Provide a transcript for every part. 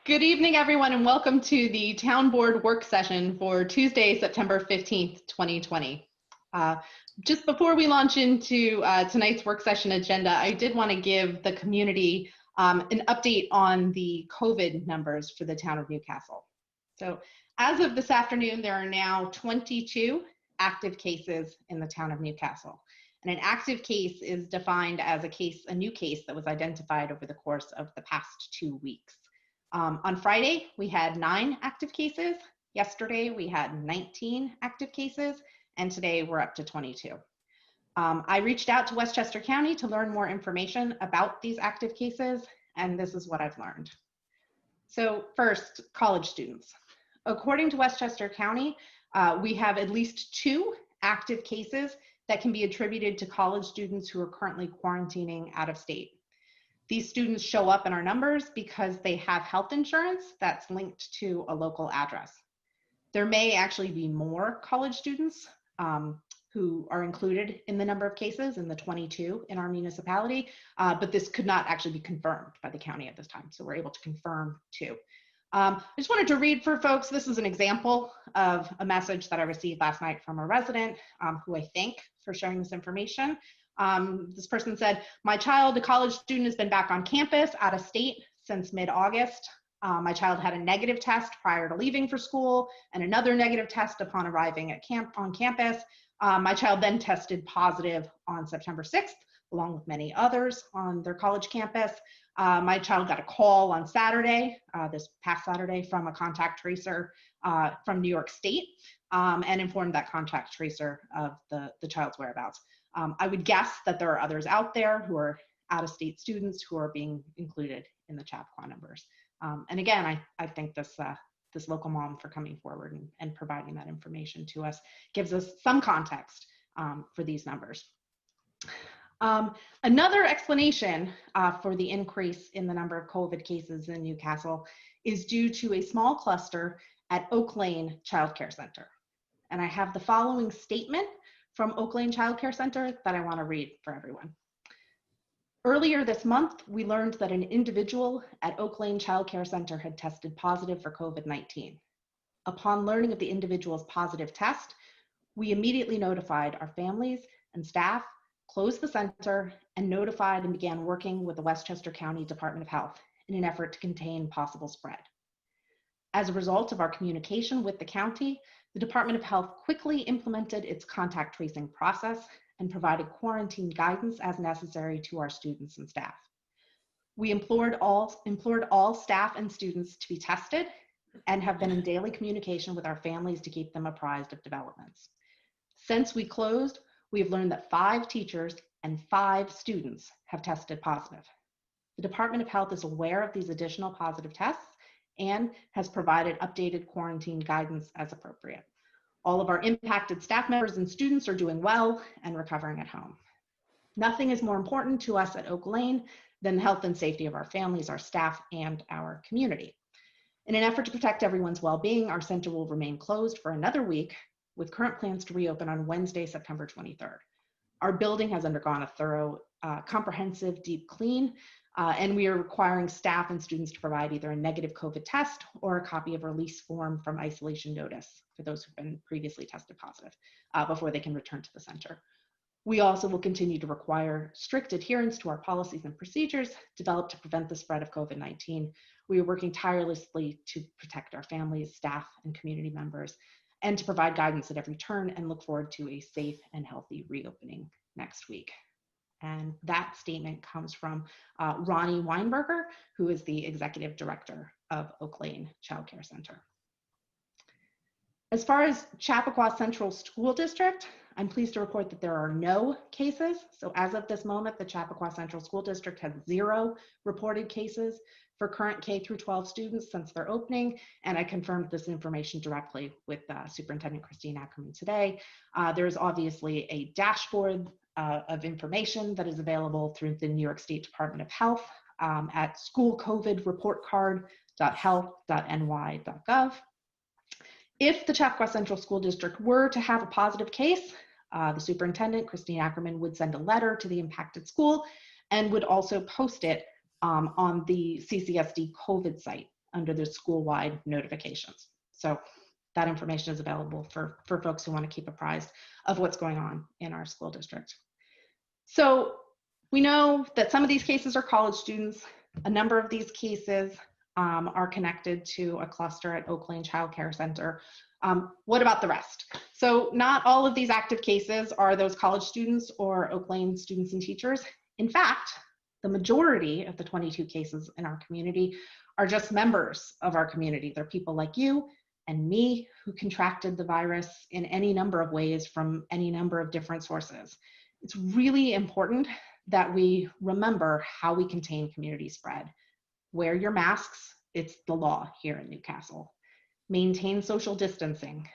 Good evening, everyone, and welcome to the Town Board work session for Tuesday, September 15th, 2020. Just before we launch into tonight's work session agenda, I did want to give the community an update on the COVID numbers for the town of Newcastle. So as of this afternoon, there are now 22 active cases in the town of Newcastle. And an active case is defined as a new case that was identified over the course of the past 2 weeks. On Friday, we had 9 active cases. Yesterday, we had 19 active cases, and today we're up to 22. I reached out to Westchester County to learn more information about these active cases, and this is what I've learned. So first, college students. According to Westchester County, we have at least 2 active cases that can be attributed to college students who are currently quarantining out of state. These students show up in our numbers because they have health insurance that's linked to a local address. There may actually be more college students who are included in the number of cases, in the 22 in our municipality, but this could not actually be confirmed by the county at this time, so we're able to confirm 2. I just wanted to read for folks, this is an example of a message that I received last night from a resident who I thank for sharing this information. This person said, my child, a college student, has been back on campus out of state since mid-August. My child had a negative test prior to leaving for school and another negative test upon arriving at on campus. My child then tested positive on September 6th, along with many others on their college campus. My child got a call on Saturday, this past Saturday, from a contact tracer from New York State and informed that contact tracer of the child's whereabouts. I would guess that there are others out there who are out-of-state students who are being included in the Chappaqua numbers. And again, I thank this local mom for coming forward and providing that information to us. Gives us some context for these numbers. Another explanation for the increase in the number of COVID cases in Newcastle is due to a small cluster at Oak Lane Child Care Center. And I have the following statement from Oak Lane Child Care Center that I want to read for everyone. Earlier this month, we learned that an individual at Oak Lane Child Care Center had tested positive for COVID-19. Upon learning of the individual's positive test, we immediately notified our families and staff, closed the center, and notified and began working with the Westchester County Department of Health in an effort to contain possible spread. As a result of our communication with the county, the Department of Health quickly implemented its contact tracing process and provided quarantine guidance as necessary to our students and staff. We implored all staff and students to be tested and have been in daily communication with our families to keep them apprised of developments. Since we closed, we have learned that 5 teachers and 5 students have tested positive. The Department of Health is aware of these additional positive tests and has provided updated quarantine guidance as appropriate. All of our impacted staff members and students are doing well and recovering at home. Nothing is more important to us at Oak Lane than the health and safety of our families, our staff, and our community. In an effort to protect everyone's well-being, our center will remain closed for another week with current plans to reopen on Wednesday, September 23rd. Our building has undergone a thorough, comprehensive deep clean, and we are requiring staff and students to provide either a negative COVID test or a copy of a release form from isolation notice for those who've been previously tested positive before they can return to the center. We also will continue to require strict adherence to our policies and procedures developed to prevent the spread of COVID-19. We are working tirelessly to protect our families, staff, and community members, and to provide guidance at every turn, and look forward to a safe and healthy reopening next week. And that statement comes from Ronnie Weinberger, who is the executive director of Oak Lane Child Care Center. As far as Chappaqua Central School District, I'm pleased to report that there are no cases. So as of this moment, the Chappaqua Central School District has 0 reported cases for current K through 12 students since their opening, and I confirmed this information directly with Superintendent Christine Ackerman today. There is obviously a dashboard of information that is available through the New York State Department of Health at schoolcovidreportcard.health.ny.gov. If the Chappaqua Central School District were to have a positive case, the superintendent, Christine Ackerman, would send a letter to the impacted school and would also post it on the CCSD COVID site under the school-wide notifications. So that information is available for folks who want to keep apprised of what's going on in our school district. So we know that some of these cases are college students. A number of these cases are connected to a cluster at Oak Lane Child Care Center. What about the rest? So not all of these active cases are those college students or Oak Lane students and teachers. In fact, the majority of the 22 cases in our community are just members of our community. They're people like you and me who contracted the virus in any number of ways from any number of different sources. It's really important that we remember how we contain community spread. Wear your masks, it's the law here in Newcastle. Maintain social distancing.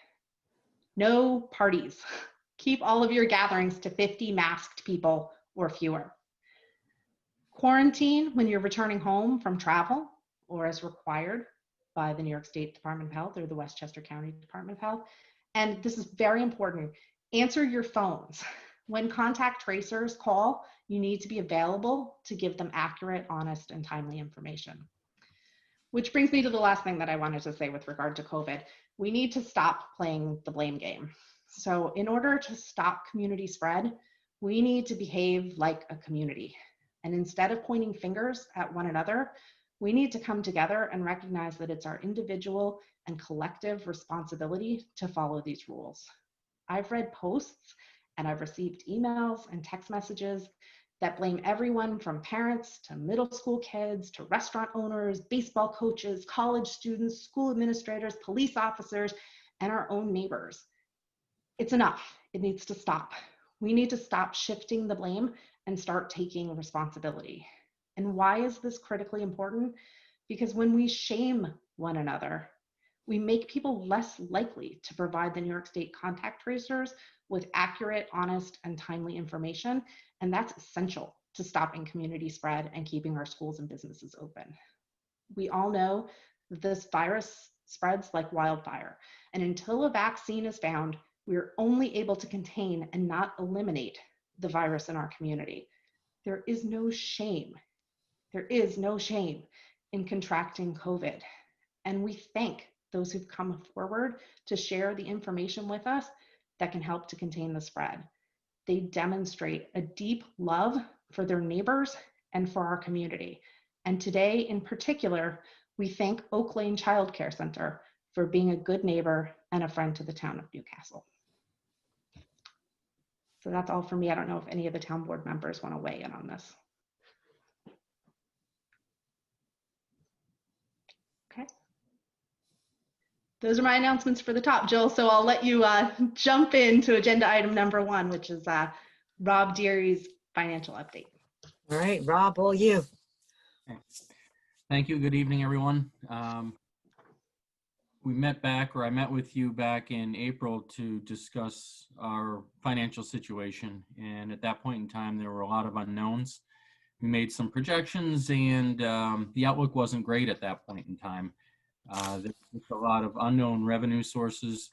No parties. Keep all of your gatherings to 50 masked people or fewer. Quarantine when you're returning home from travel or as required by the New York State Department of Health or the Westchester County Department of Health. And this is very important. Answer your phones. When contact tracers call, you need to be available to give them accurate, honest, and timely information. Which brings me to the last thing that I wanted to say with regard to COVID. We need to stop playing the blame game. So in order to stop community spread, we need to behave like a community. And instead of pointing fingers at one another, we need to come together and recognize that it's our individual and collective responsibility to follow these rules. I've read posts and I've received emails and text messages that blame everyone from parents to middle school kids to restaurant owners, baseball coaches, college students, school administrators, police officers, and our own neighbors. It's enough. It needs to stop. We need to stop shifting the blame and start taking responsibility. And why is this critically important? Because when we shame one another, we make people less likely to provide the New York State contact tracers with accurate, honest, and timely information. And that's essential to stopping community spread and keeping our schools and businesses open. We all know that this virus spreads like wildfire. And until a vaccine is found, we're only able to contain and not eliminate the virus in our community. There is no shame. There is no shame in contracting COVID. And we thank those who've come forward to share the information with us that can help to contain the spread. They demonstrate a deep love for their neighbors and for our community. And today in particular, we thank Oak Lane Child Care Center for being a good neighbor and a friend to the town of Newcastle. So that's all for me. I don't know if any of the town board members want to weigh in on this. Okay. Those are my announcements for the top, Jill. So I'll let you jump into agenda item number 1, which is Rob Deary's financial update. All right, Rob, all you. Thank you. Good evening, everyone. I met with you back in April to discuss our financial situation. And at that point in time, there were a lot of unknowns. We made some projections and the outlook wasn't great at that point in time. There was a lot of unknown revenue sources,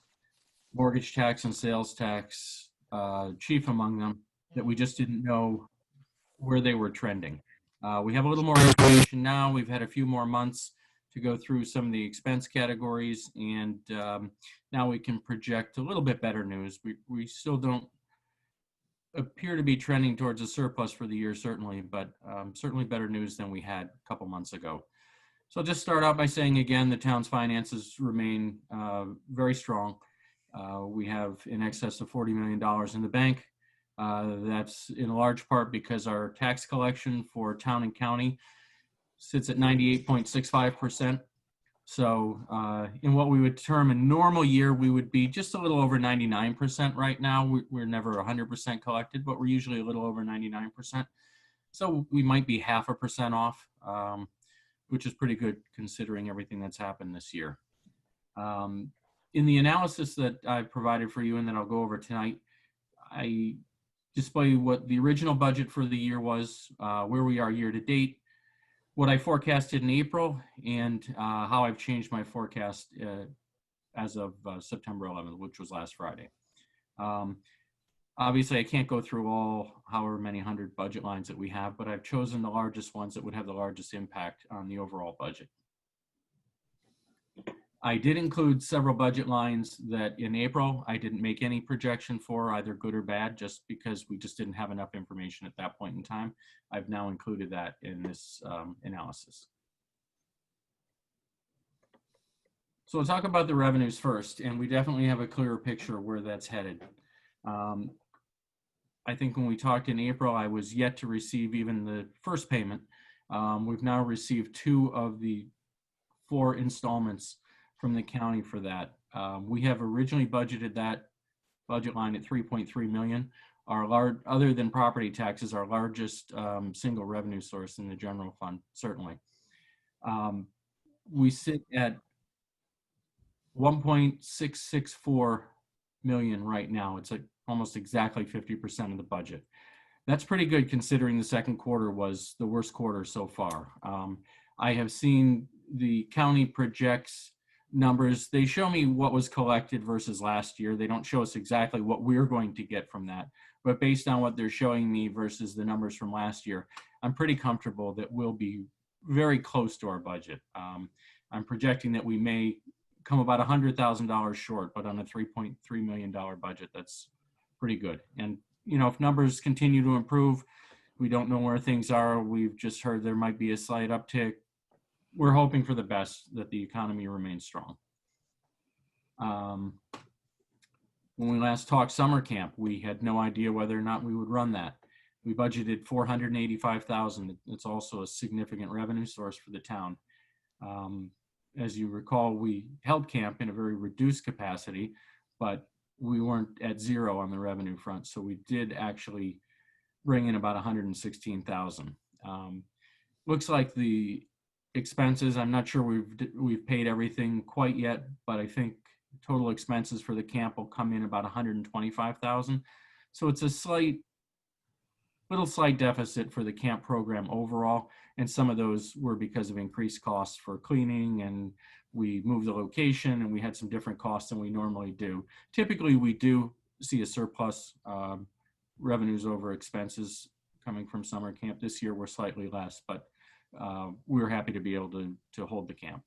mortgage tax and sales tax, chief among them, that we just didn't know where they were trending. We have a little more information now. We've had a few more months to go through some of the expense categories, and now we can project a little bit better news. We still don't appear to be trending towards a surplus for the year, certainly, but certainly better news than we had a couple months ago. So I'll just start out by saying again, the town's finances remain very strong. We have in excess of $40 million in the bank. That's in large part because our tax collection for town and county sits at 98.65%. So in what we would term a normal year, we would be just a little over 99% right now. We're never 100% collected, but we're usually a little over 99%. So we might be 0.5% off, which is pretty good considering everything that's happened this year. In the analysis that I provided for you and that I'll go over tonight, I display what the original budget for the year was, where we are year to date, what I forecasted in April, and how I've changed my forecast as of September 11th, which was last Friday. Obviously, I can't go through all however many hundred budget lines that we have, but I've chosen the largest ones that would have the largest impact on the overall budget. I did include several budget lines that in April, I didn't make any projection for, either good or bad, just because we just didn't have enough information at that point in time. I've now included that in this analysis. So we'll talk about the revenues first, and we definitely have a clearer picture of where that's headed. I think when we talked in April, I was yet to receive even the first payment. We've now received 2 of the 4 installments from the county for that. We have originally budgeted that budget line at 3.3 million. Other than property taxes, our largest single revenue source in the general fund, certainly. We sit at 1.664 million right now. It's like almost exactly 50% of the budget. That's pretty good considering the second quarter was the worst quarter so far. I have seen the county projects numbers. They show me what was collected versus last year. They don't show us exactly what we're going to get from that. But based on what they're showing me versus the numbers from last year, I'm pretty comfortable that we'll be very close to our budget. I'm projecting that we may come about $100,000 short, but on a $3.3 million budget, that's pretty good. And, you know, if numbers continue to improve, we don't know where things are. We've just heard there might be a slight uptick. We're hoping for the best, that the economy remains strong. When we last talked summer camp, we had no idea whether or not we would run that. We budgeted $485,000. It's also a significant revenue source for the town. As you recall, we held camp in a very reduced capacity, but we weren't at 0 on the revenue front. So we did actually bring in about $116,000. Looks like the expenses, I'm not sure we've paid everything quite yet, but I think total expenses for the camp will come in about $125,000. So it's a little slight deficit for the camp program overall. And some of those were because of increased costs for cleaning, and we moved the location, and we had some different costs than we normally do. Typically, we do see a surplus revenues over expenses coming from summer camp. This year, we're slightly less, but we're happy to be able to hold the camp.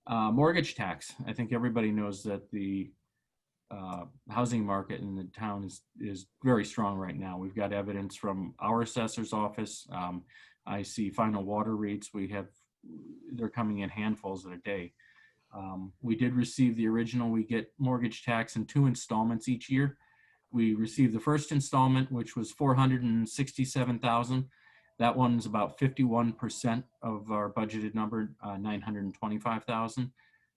Mortgage tax. I think everybody knows that the housing market in the town is very strong right now. We've got evidence from our assessor's office. I see final water rates. They're coming in handfuls a day. We did receive the original. We get mortgage tax in 2 installments each year. We received the first installment, which was $467,000. That one's about 51% of our budgeted number, $925,000.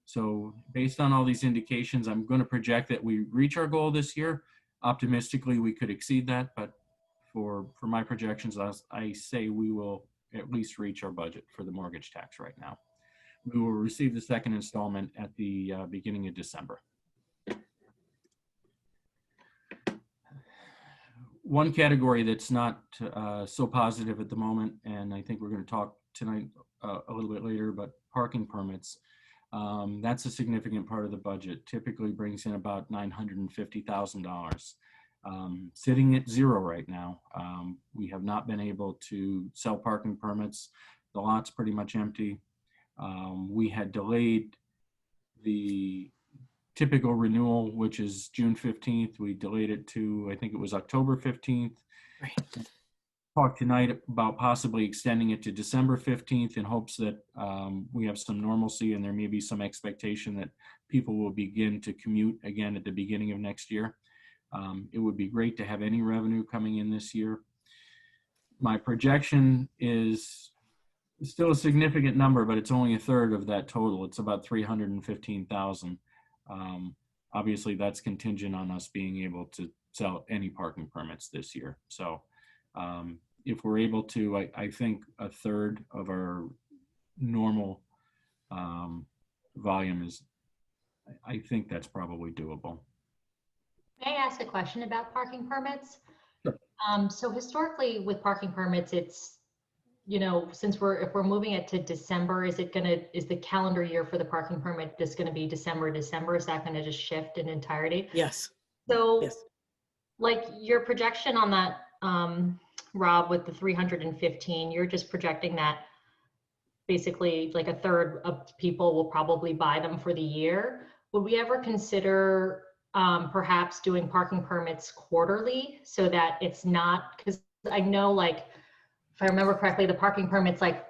So based on all these indications, I'm going to project that we reach our goal this year. Optimistically, we could exceed that, but for my projections, I say we will at least reach our budget for the mortgage tax right now. We will receive the second installment at the beginning of December. One category that's not so positive at the moment, and I think we're going to talk tonight a little bit later, but parking permits. That's a significant part of the budget. Typically brings in about $950,000. Sitting at 0 right now. We have not been able to sell parking permits. The lot's pretty much empty. We had delayed the typical renewal, which is June 15th. We delayed it to, I think it was October 15th. Right. Talk tonight about possibly extending it to December 15th in hopes that we have some normalcy and there may be some expectation that people will begin to commute again at the beginning of next year. It would be great to have any revenue coming in this year. My projection is still a significant number, but it's only a third of that total. It's about $315,000. Obviously, that's contingent on us being able to sell any parking permits this year. So if we're able to, I think a third of our normal volume is, I think that's probably doable. May I ask a question about parking permits? Sure. So historically with parking permits, it's, you know, if we're moving it to December, is the calendar year for the parking permit just going to be December? Is that going to just shift in entirety? Yes. So Yes. like your projection on that, Rob, with the 315, you're just projecting that basically like a third of people will probably buy them for the year. Would we ever consider perhaps doing parking permits quarterly so that it's not, because I know, like, if I remember correctly, the parking permit's like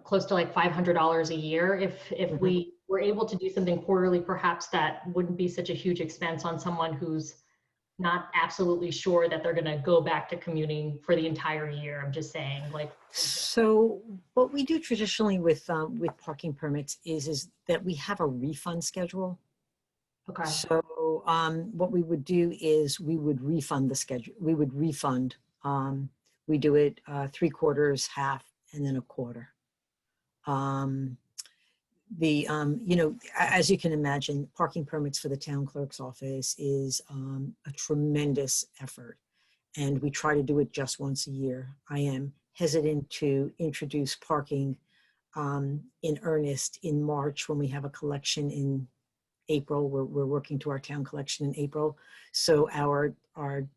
close to like $500 a year. If we were able to do something quarterly, perhaps that wouldn't be such a huge expense on someone who's not absolutely sure that they're going to go back to commuting for the entire year. I'm just saying, like. So what we do traditionally with parking permits is that we have a refund schedule. Okay. So what we would do is we would refund the schedule. We would refund. We do it 3/4, half, and then a quarter. You know, as you can imagine, parking permits for the town clerk's office is a tremendous effort, and we try to do it just once a year. I am hesitant to introduce parking in earnest in March when we have a collection in April. We're working to our town collection in April. So our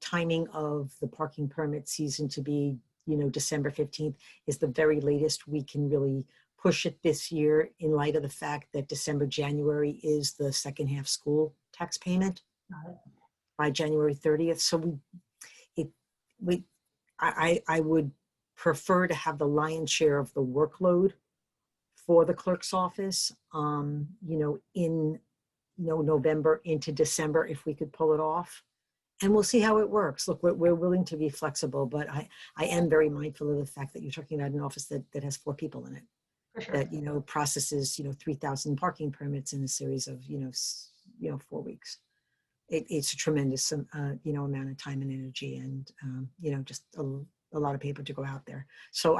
timing of the parking permit season to be, you know, December 15th is the very latest we can really push it this year, in light of the fact that December, January is the second half school tax payment by January 30th. So I would prefer to have the lion's share of the workload for the clerk's office, you know, in November into December, if we could pull it off. And we'll see how it works. Look, we're willing to be flexible, but I am very mindful of the fact that you're talking about an office that has 4 people in it. For sure. That, you know, processes, you know, 3,000 parking permits in a series of, 4 weeks. It's a tremendous, you know, amount of time and energy, and, you know, just a lot of paper to go out there. So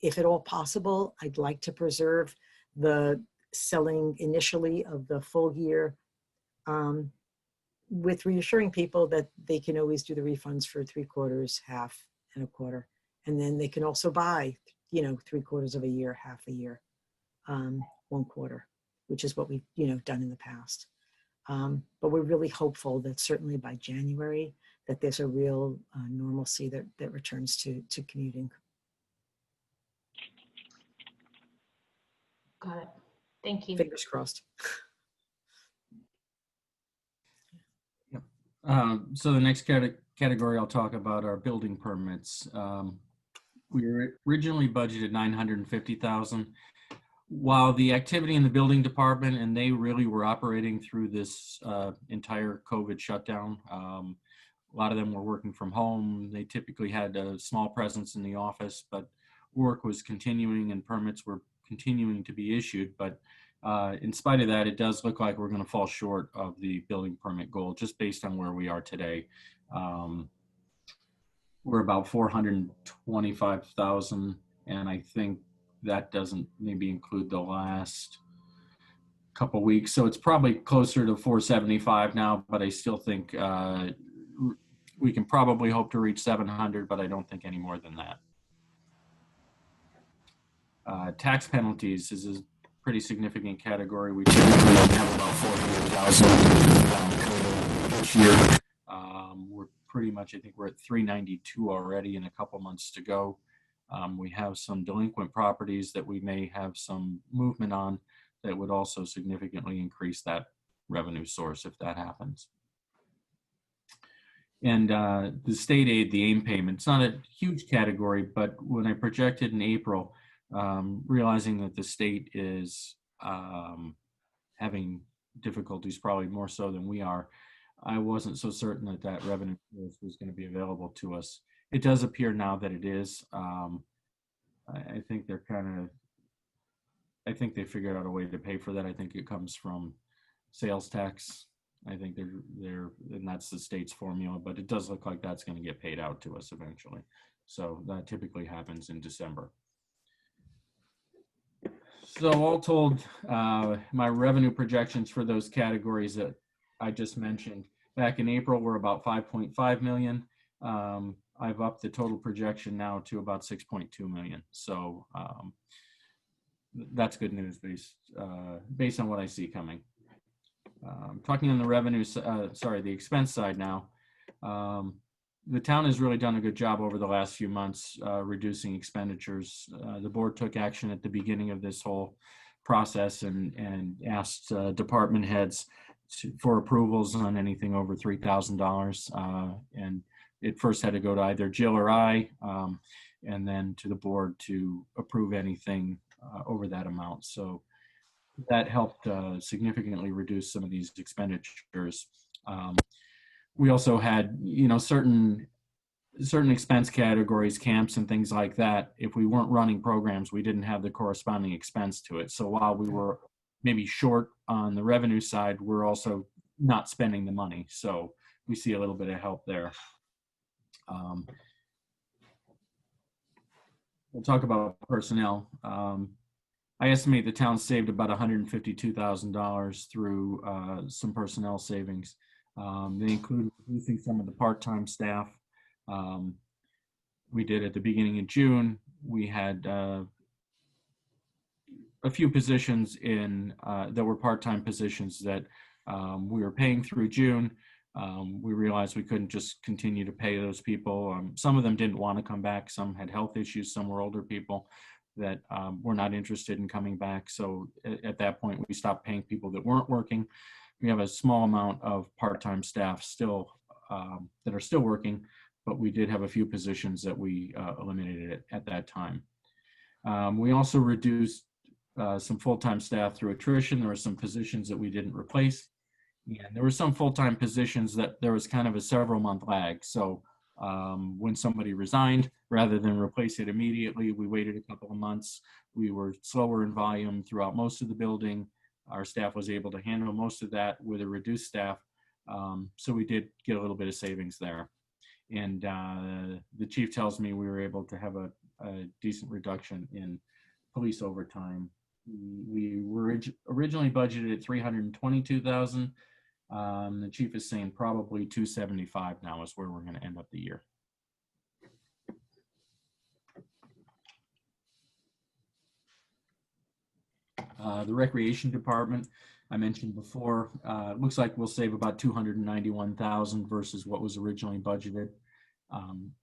if at all possible, I'd like to preserve the selling initially of the full year, with reassuring people that they can always do the refunds for 3/4, half, and a quarter. And then they can also buy, you know, 3/4 of a year, half a year, 1/4, which is what we've, you know, done in the past. But we're really hopeful that certainly by January that there's a real normalcy that returns to commuting. Got it. Thank you. Fingers crossed. So the next category I'll talk about are building permits. We were originally budgeted $950,000. While the activity in the building department, and they really were operating through this entire COVID shutdown. A lot of them were working from home. They typically had a small presence in the office, but work was continuing and permits were continuing to be issued. But in spite of that, it does look like we're going to fall short of the building permit goal just based on where we are today. We're about 425,000, and I think that doesn't maybe include the last couple weeks. So it's probably closer to 475 now, but I still think we can probably hope to reach 700, but I don't think any more than that. Tax penalties is a pretty significant category. We typically have about 400,000 each year. We're pretty much, I think we're at 392 already and a couple months to go. We have some delinquent properties that we may have some movement on that would also significantly increase that revenue source if that happens. And the state aid, the AIM payment, it's not a huge category, but when I projected in April, realizing that the state is having difficulties, probably more so than we are, I wasn't so certain that that revenue was going to be available to us. It does appear now that it is. I think they're I think they figured out a way to pay for that. I think it comes from sales tax. I think and that's the state's formula, but it does look like that's going to get paid out to us eventually. So that typically happens in December. So all told, my revenue projections for those categories that I just mentioned back in April were about 5.5 million. I've upped the total projection now to about 6.2 million. So that's good news based on what I see coming. Talking on the revenue, the expense side now. the town has really done a good job over the last few months reducing expenditures. The board took action at the beginning of this whole process and asked department heads for approvals on anything over $3,000. And it first had to go to either Jill or I, and then to the board to approve anything over that amount. So that helped significantly reduce some of these expenditures. We also had, certain expense categories, camps and things like that. If we weren't running programs, we didn't have the corresponding expense to it. So while we were maybe short on the revenue side, we're also not spending the money. So we see a little bit of help there. We'll talk about personnel. I estimate the town saved about $152,000 through some personnel savings. They include reducing some of the part-time staff. We did at the beginning of June. We had a few positions in that were part-time positions that we were paying through June. We realized we couldn't just continue to pay those people. Some of them didn't want to come back. Some had health issues. Some were older people that were not interested in coming back. So at that point, we stopped paying people that weren't working. We have a small amount of part-time staff still that are still working, but we did have a few positions that we eliminated at that time. We also reduced some full-time staff through attrition. There were some positions that we didn't replace. And there were some full-time positions that there was kind of a several-month lag. So when somebody resigned, rather than replace it immediately, we waited a couple of months. We were slower in volume throughout most of the building. Our staff was able to handle most of that with a reduced staff. So we did get a little bit of savings there. And the chief tells me we were able to have a decent reduction in police overtime. We were originally budgeted at $322,000. The chief is saying probably $275 now is where we're going to end up the year. The recreation department, I mentioned before, it looks like we'll save about $291,000 versus what was originally budgeted.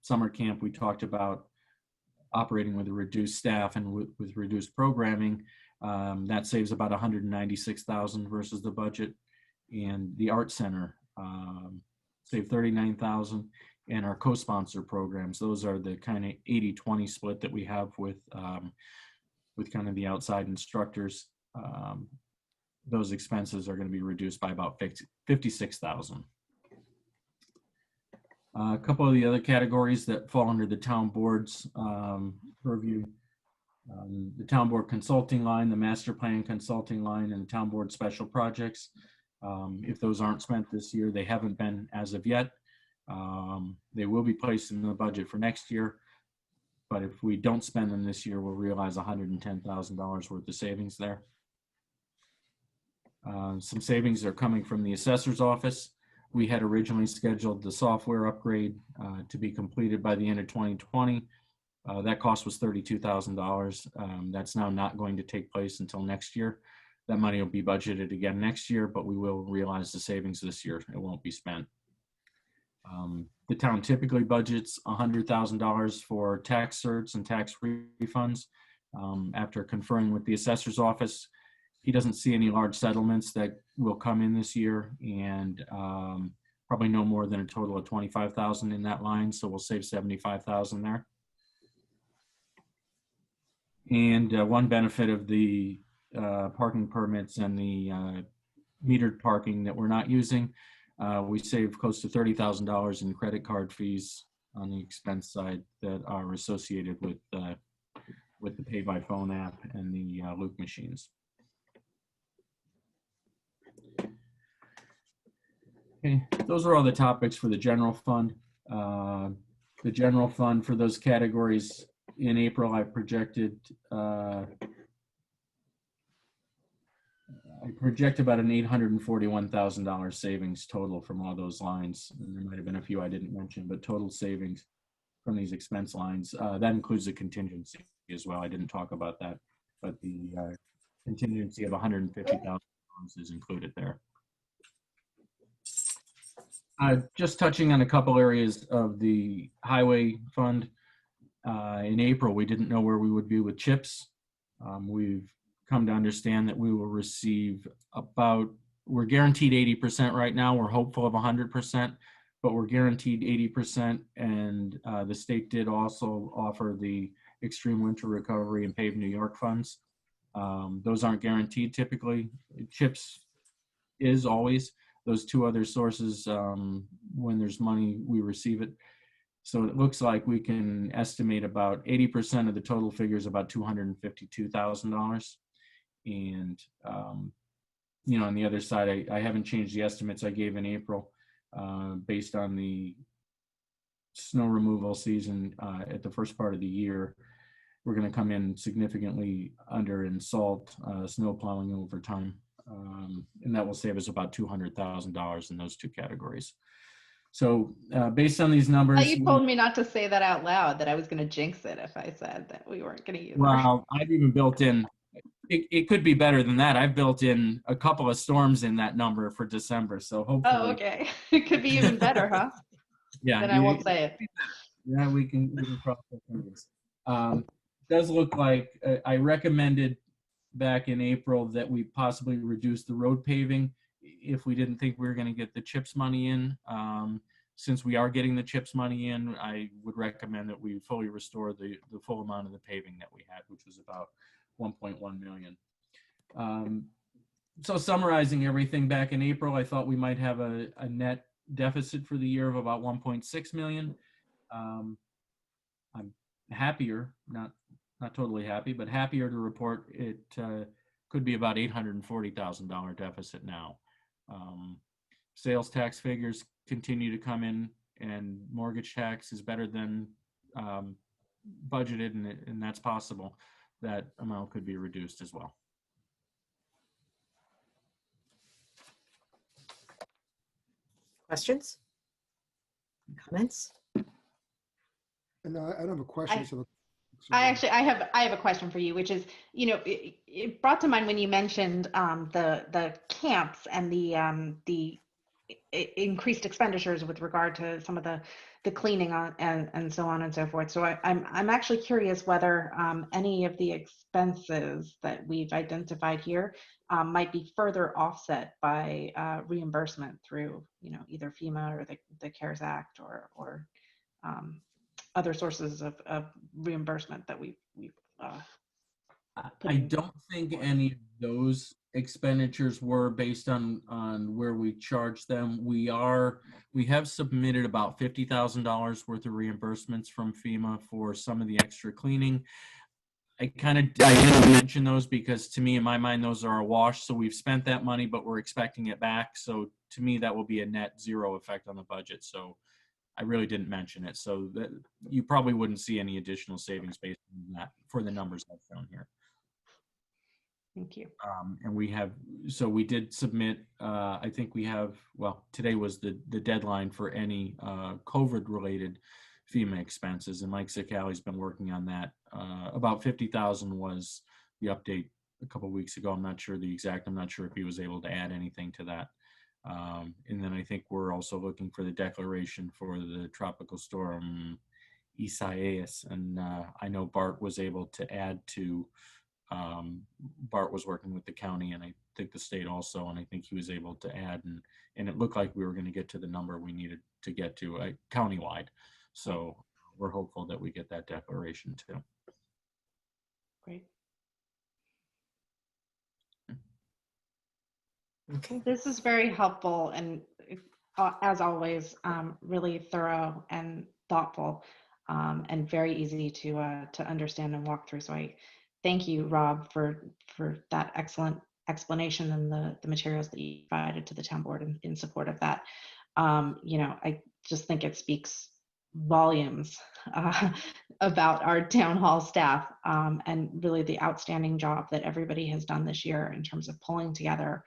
Summer camp, we talked about operating with a reduced staff and with reduced programming. That saves about $196,000 versus the budget. And the art center saved $39,000. And our co-sponsor programs, those are the kind of 80-20 split that we have with kind of the outside instructors. Those expenses are going to be reduced by about $56,000. A couple of the other categories that fall under the town board's purview, the town board consulting line, the master plan consulting line, and the town board special projects. If those aren't spent this year, they haven't been as of yet. They will be placed in the budget for next year. But if we don't spend them this year, we'll realize $110,000 worth of savings there. Some savings are coming from the assessor's office. We had originally scheduled the software upgrade to be completed by the end of 2020. That cost was $32,000. That's now not going to take place until next year. That money will be budgeted again next year, but we will realize the savings this year. It won't be spent. The town typically budgets $100,000 for tax certs and tax refunds. After conferring with the assessor's office, he doesn't see any large settlements that will come in this year, and probably no more than a total of $25,000 in that line. So we'll save $75,000 there. And one benefit of the parking permits and the metered parking that we're not using, we save close to $30,000 in credit card fees on the expense side that are associated with the pay by phone app and the Loop machines. Okay, those are all the topics for the general fund. The general fund for those categories in April, I project about an $841,000 savings total from all those lines. And there might have been a few I didn't mention, but total savings from these expense lines. That includes the contingency as well. I didn't talk about that, but the contingency of $150,000 is included there. Just touching on a couple areas of the highway fund. In April, we didn't know where we would be with CHIPS. We've come to understand that we will receive we're guaranteed 80% right now. We're hopeful of 100%, but we're guaranteed 80%. And the state did also offer the Extreme Winter Recovery and Pave New York funds. Those aren't guaranteed typically. CHIPS is always. Those two other sources, when there's money, we receive it. So it looks like we can estimate about 80% of the total figure is about $252,000. And, on the other side, I haven't changed the estimates I gave in April based on the snow removal season at the first part of the year. We're going to come in significantly under in salt, snow plowing over time. And that will save us about $200,000 in those two categories. So based on these numbers, You told me not to say that out loud, that I was going to jinx it if I said that we weren't going to use it. Well, I've even built in, it could be better than that. I've built in a couple of storms in that number for December. So hopefully. Oh, okay. It could be even better, huh? Yeah. Then I won't say it. Yeah, we can cross our fingers. Does look like I recommended back in April that we possibly reduce the road paving if we didn't think we were going to get the CHIPS money in. Since we are getting the CHIPS money in, I would recommend that we fully restore the full amount of the paving that we had, which was about 1.1 million. So summarizing everything back in April, I thought we might have a net deficit for the year of about 1.6 million. I'm happier, not totally happy, but happier to report it could be about $840,000 deficit now. Sales tax figures continue to come in, and mortgage tax is better than budgeted, and that's possible. That amount could be reduced as well. Questions? Comments? And I don't have a question. I have a question for you, which is, it brought to mind when you mentioned the camps and the increased expenditures with regard to some of the cleaning and so on and so forth. So I'm actually curious whether any of the expenses that we've identified here might be further offset by reimbursement through, either FEMA or the CARES Act or other sources of reimbursement that we've I don't think any of those expenditures were based on where we charge them. We have submitted about $50,000 worth of reimbursements from FEMA for some of the extra cleaning. I didn't mention those because to me, in my mind, those are a wash. So we've spent that money, but we're expecting it back. So to me, that will be a net zero effect on the budget. So I really didn't mention it. So that you probably wouldn't see any additional savings based on that for the numbers I've shown here. Thank you. And we did submit, I think we have, today was the deadline for any COVID related FEMA expenses, and Mike Zicali's been working on that. About 50,000 was the update a couple of weeks ago. I'm not sure the exact, I'm not sure if he was able to add anything to that. And then I think we're also looking for the declaration for the tropical storm Isaias. And I know Bart was able to add to, Bart was working with the county and I think the state also, and I think he was able to add, and it looked like we were going to get to the number we needed to get to countywide. So we're hopeful that we get that declaration too. Great. Okay. This is very helpful and as always, really thorough and thoughtful, and very easy to understand and walk through. So I thank you, Rob, for that excellent explanation and the materials that you provided to the town board in support of that. I just think it speaks volumes about our town hall staff, and really the outstanding job that everybody has done this year in terms of pulling together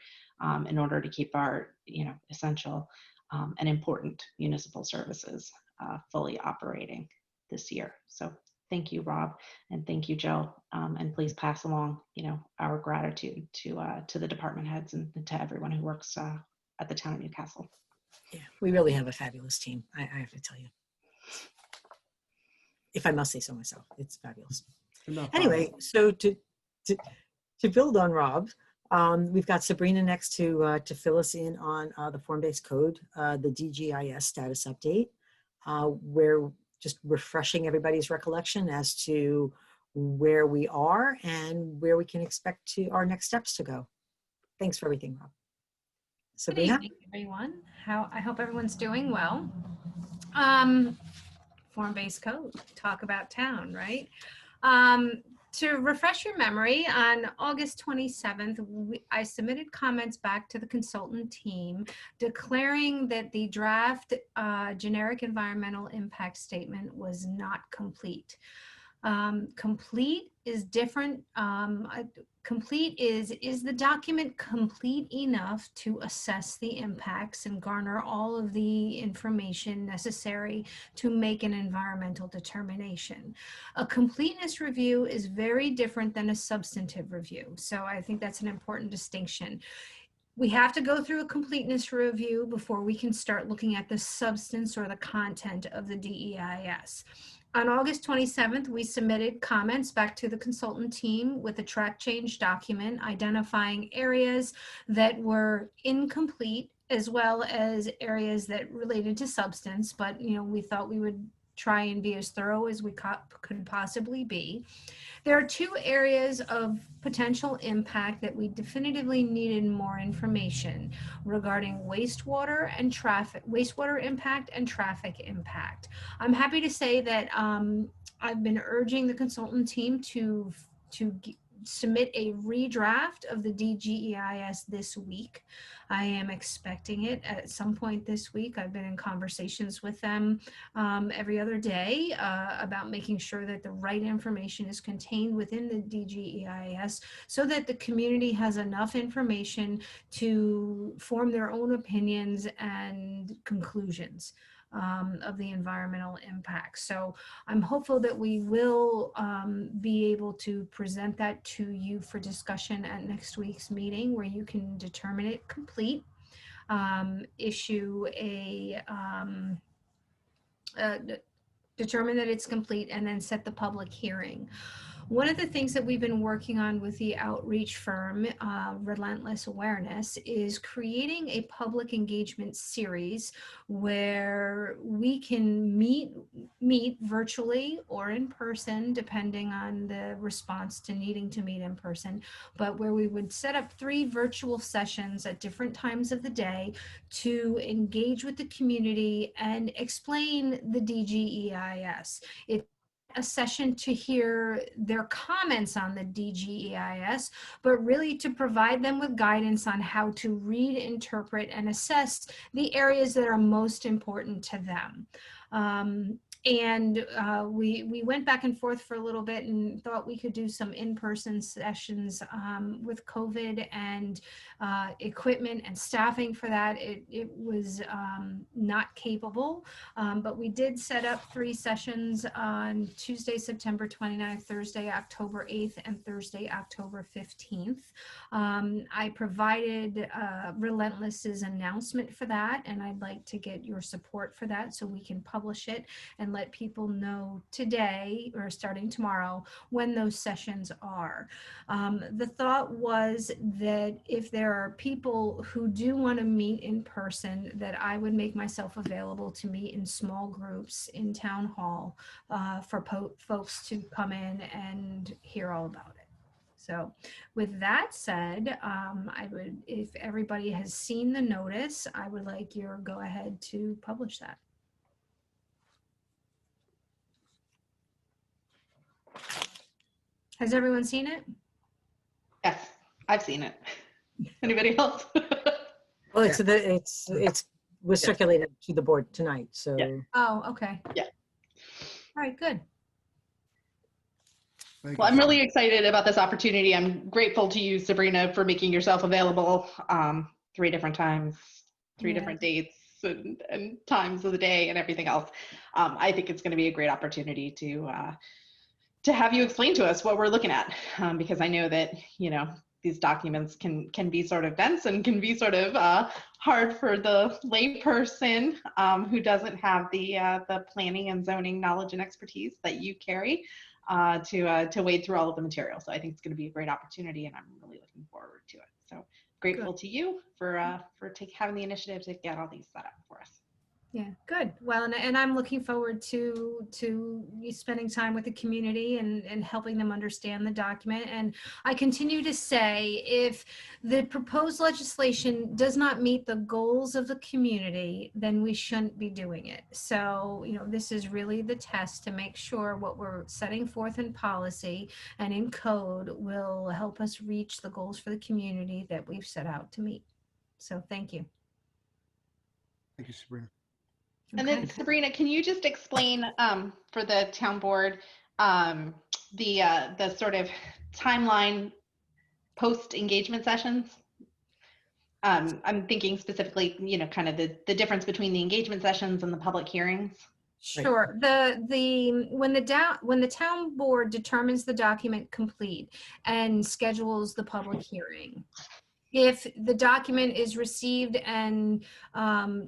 in order to keep our essential and important municipal services fully operating this year. So thank you, Rob, and thank you, Joe, and please pass along our gratitude to the department heads and to everyone who works at the town of Newcastle. Yeah, we really have a fabulous team. I have to tell you. If I must say so myself, it's fabulous. Enough. Anyway, so to build on Rob, we've got Sabrina next to fill us in on the form-based code, the DGIS status update. We're just refreshing everybody's recollection as to where we are and where we can expect to our next steps to go. Thanks for everything, Rob. Good Sabrina? evening, everyone. I hope everyone's doing well. Form-based code, talk about town, right? To refresh your memory, on August 27th, I submitted comments back to the consultant team declaring that the draft generic environmental impact statement was not complete. Complete is different. Complete is the document complete enough to assess the impacts and garner all of the information necessary to make an environmental determination. A completeness review is very different than a substantive review. So I think that's an important distinction. We have to go through a completeness review before we can start looking at the substance or the content of the DEIS. On August 27th, we submitted comments back to the consultant team with a track change document identifying areas that were incomplete as well as areas that related to substance, but we thought we would try and be as thorough as we could possibly be. There are two areas of potential impact that we definitively needed more information regarding wastewater and wastewater impact and traffic impact. I'm happy to say that I've been urging the consultant team to submit a redraft of the DGIS this week. I am expecting it at some point this week. I've been in conversations with them every other day about making sure that the right information is contained within the DGIS so that the community has enough information to form their own opinions and conclusions of the environmental impact. So I'm hopeful that we will be able to present that to you for discussion at next week's meeting where you can determine it complete, determine that it's complete, and then set the public hearing. One of the things that we've been working on with the outreach firm, Relentless Awareness, is creating a public engagement series where we can meet virtually or in person, depending on the response to needing to meet in person, but where we would set up 3 virtual sessions at different times of the day to engage with the community and explain the DGEIS. A session to hear their comments on the DGEIS, but really to provide them with guidance on how to read, interpret, and assess the areas that are most important to them. We went back and forth for a little bit and thought we could do some in-person sessions with COVID and equipment and staffing for that. It was not capable, but we did set up 3 sessions on Tuesday, September 29th, Thursday, October 8th, and Thursday, October 15th. I provided Relentless's announcement for that, and I'd like to get your support for that so we can publish it and let people know today or starting tomorrow when those sessions are. The thought was that if there are people who do want to meet in person, that I would make myself available to meet in small groups in town hall for folks to come in and hear all about it. So with that said, if everybody has seen the notice, I would like your go ahead to publish that. Has everyone seen it? Yes, I've seen it. Anybody else? Well, it was circulated to the board tonight, so. Yeah. Oh, okay. Yeah. All right, good. Well, I'm really excited about this opportunity. I'm grateful to you, Sabrina, for making yourself available 3 different times, 3 different dates and times of the day and everything else. I think it's going to be a great opportunity to have you explain to us what we're looking at, because I know that, these documents can be sort of dense and can be sort of hard for the layperson who doesn't have the planning and zoning knowledge and expertise that you carry to wade through all of the material. So I think it's going to be a great opportunity, and I'm really looking forward to it. So grateful to you for having the initiative to get all these set up for us. Yeah, good. Well, and I'm looking forward to you spending time with the community and helping them understand the document. And I continue to say, if the proposed legislation does not meet the goals of the community, then we shouldn't be doing it. So, this is really the test to make sure what we're setting forth in policy and in code will help us reach the goals for the community that we've set out to meet. So thank you. Thank you, Sabrina. And then Sabrina, can you just explain for the town board the sort of timeline post-engagement sessions? I'm thinking specifically, kind of the difference between the engagement sessions and the public hearings. Sure. When the town board determines the document complete and schedules the public hearing, if the document is received and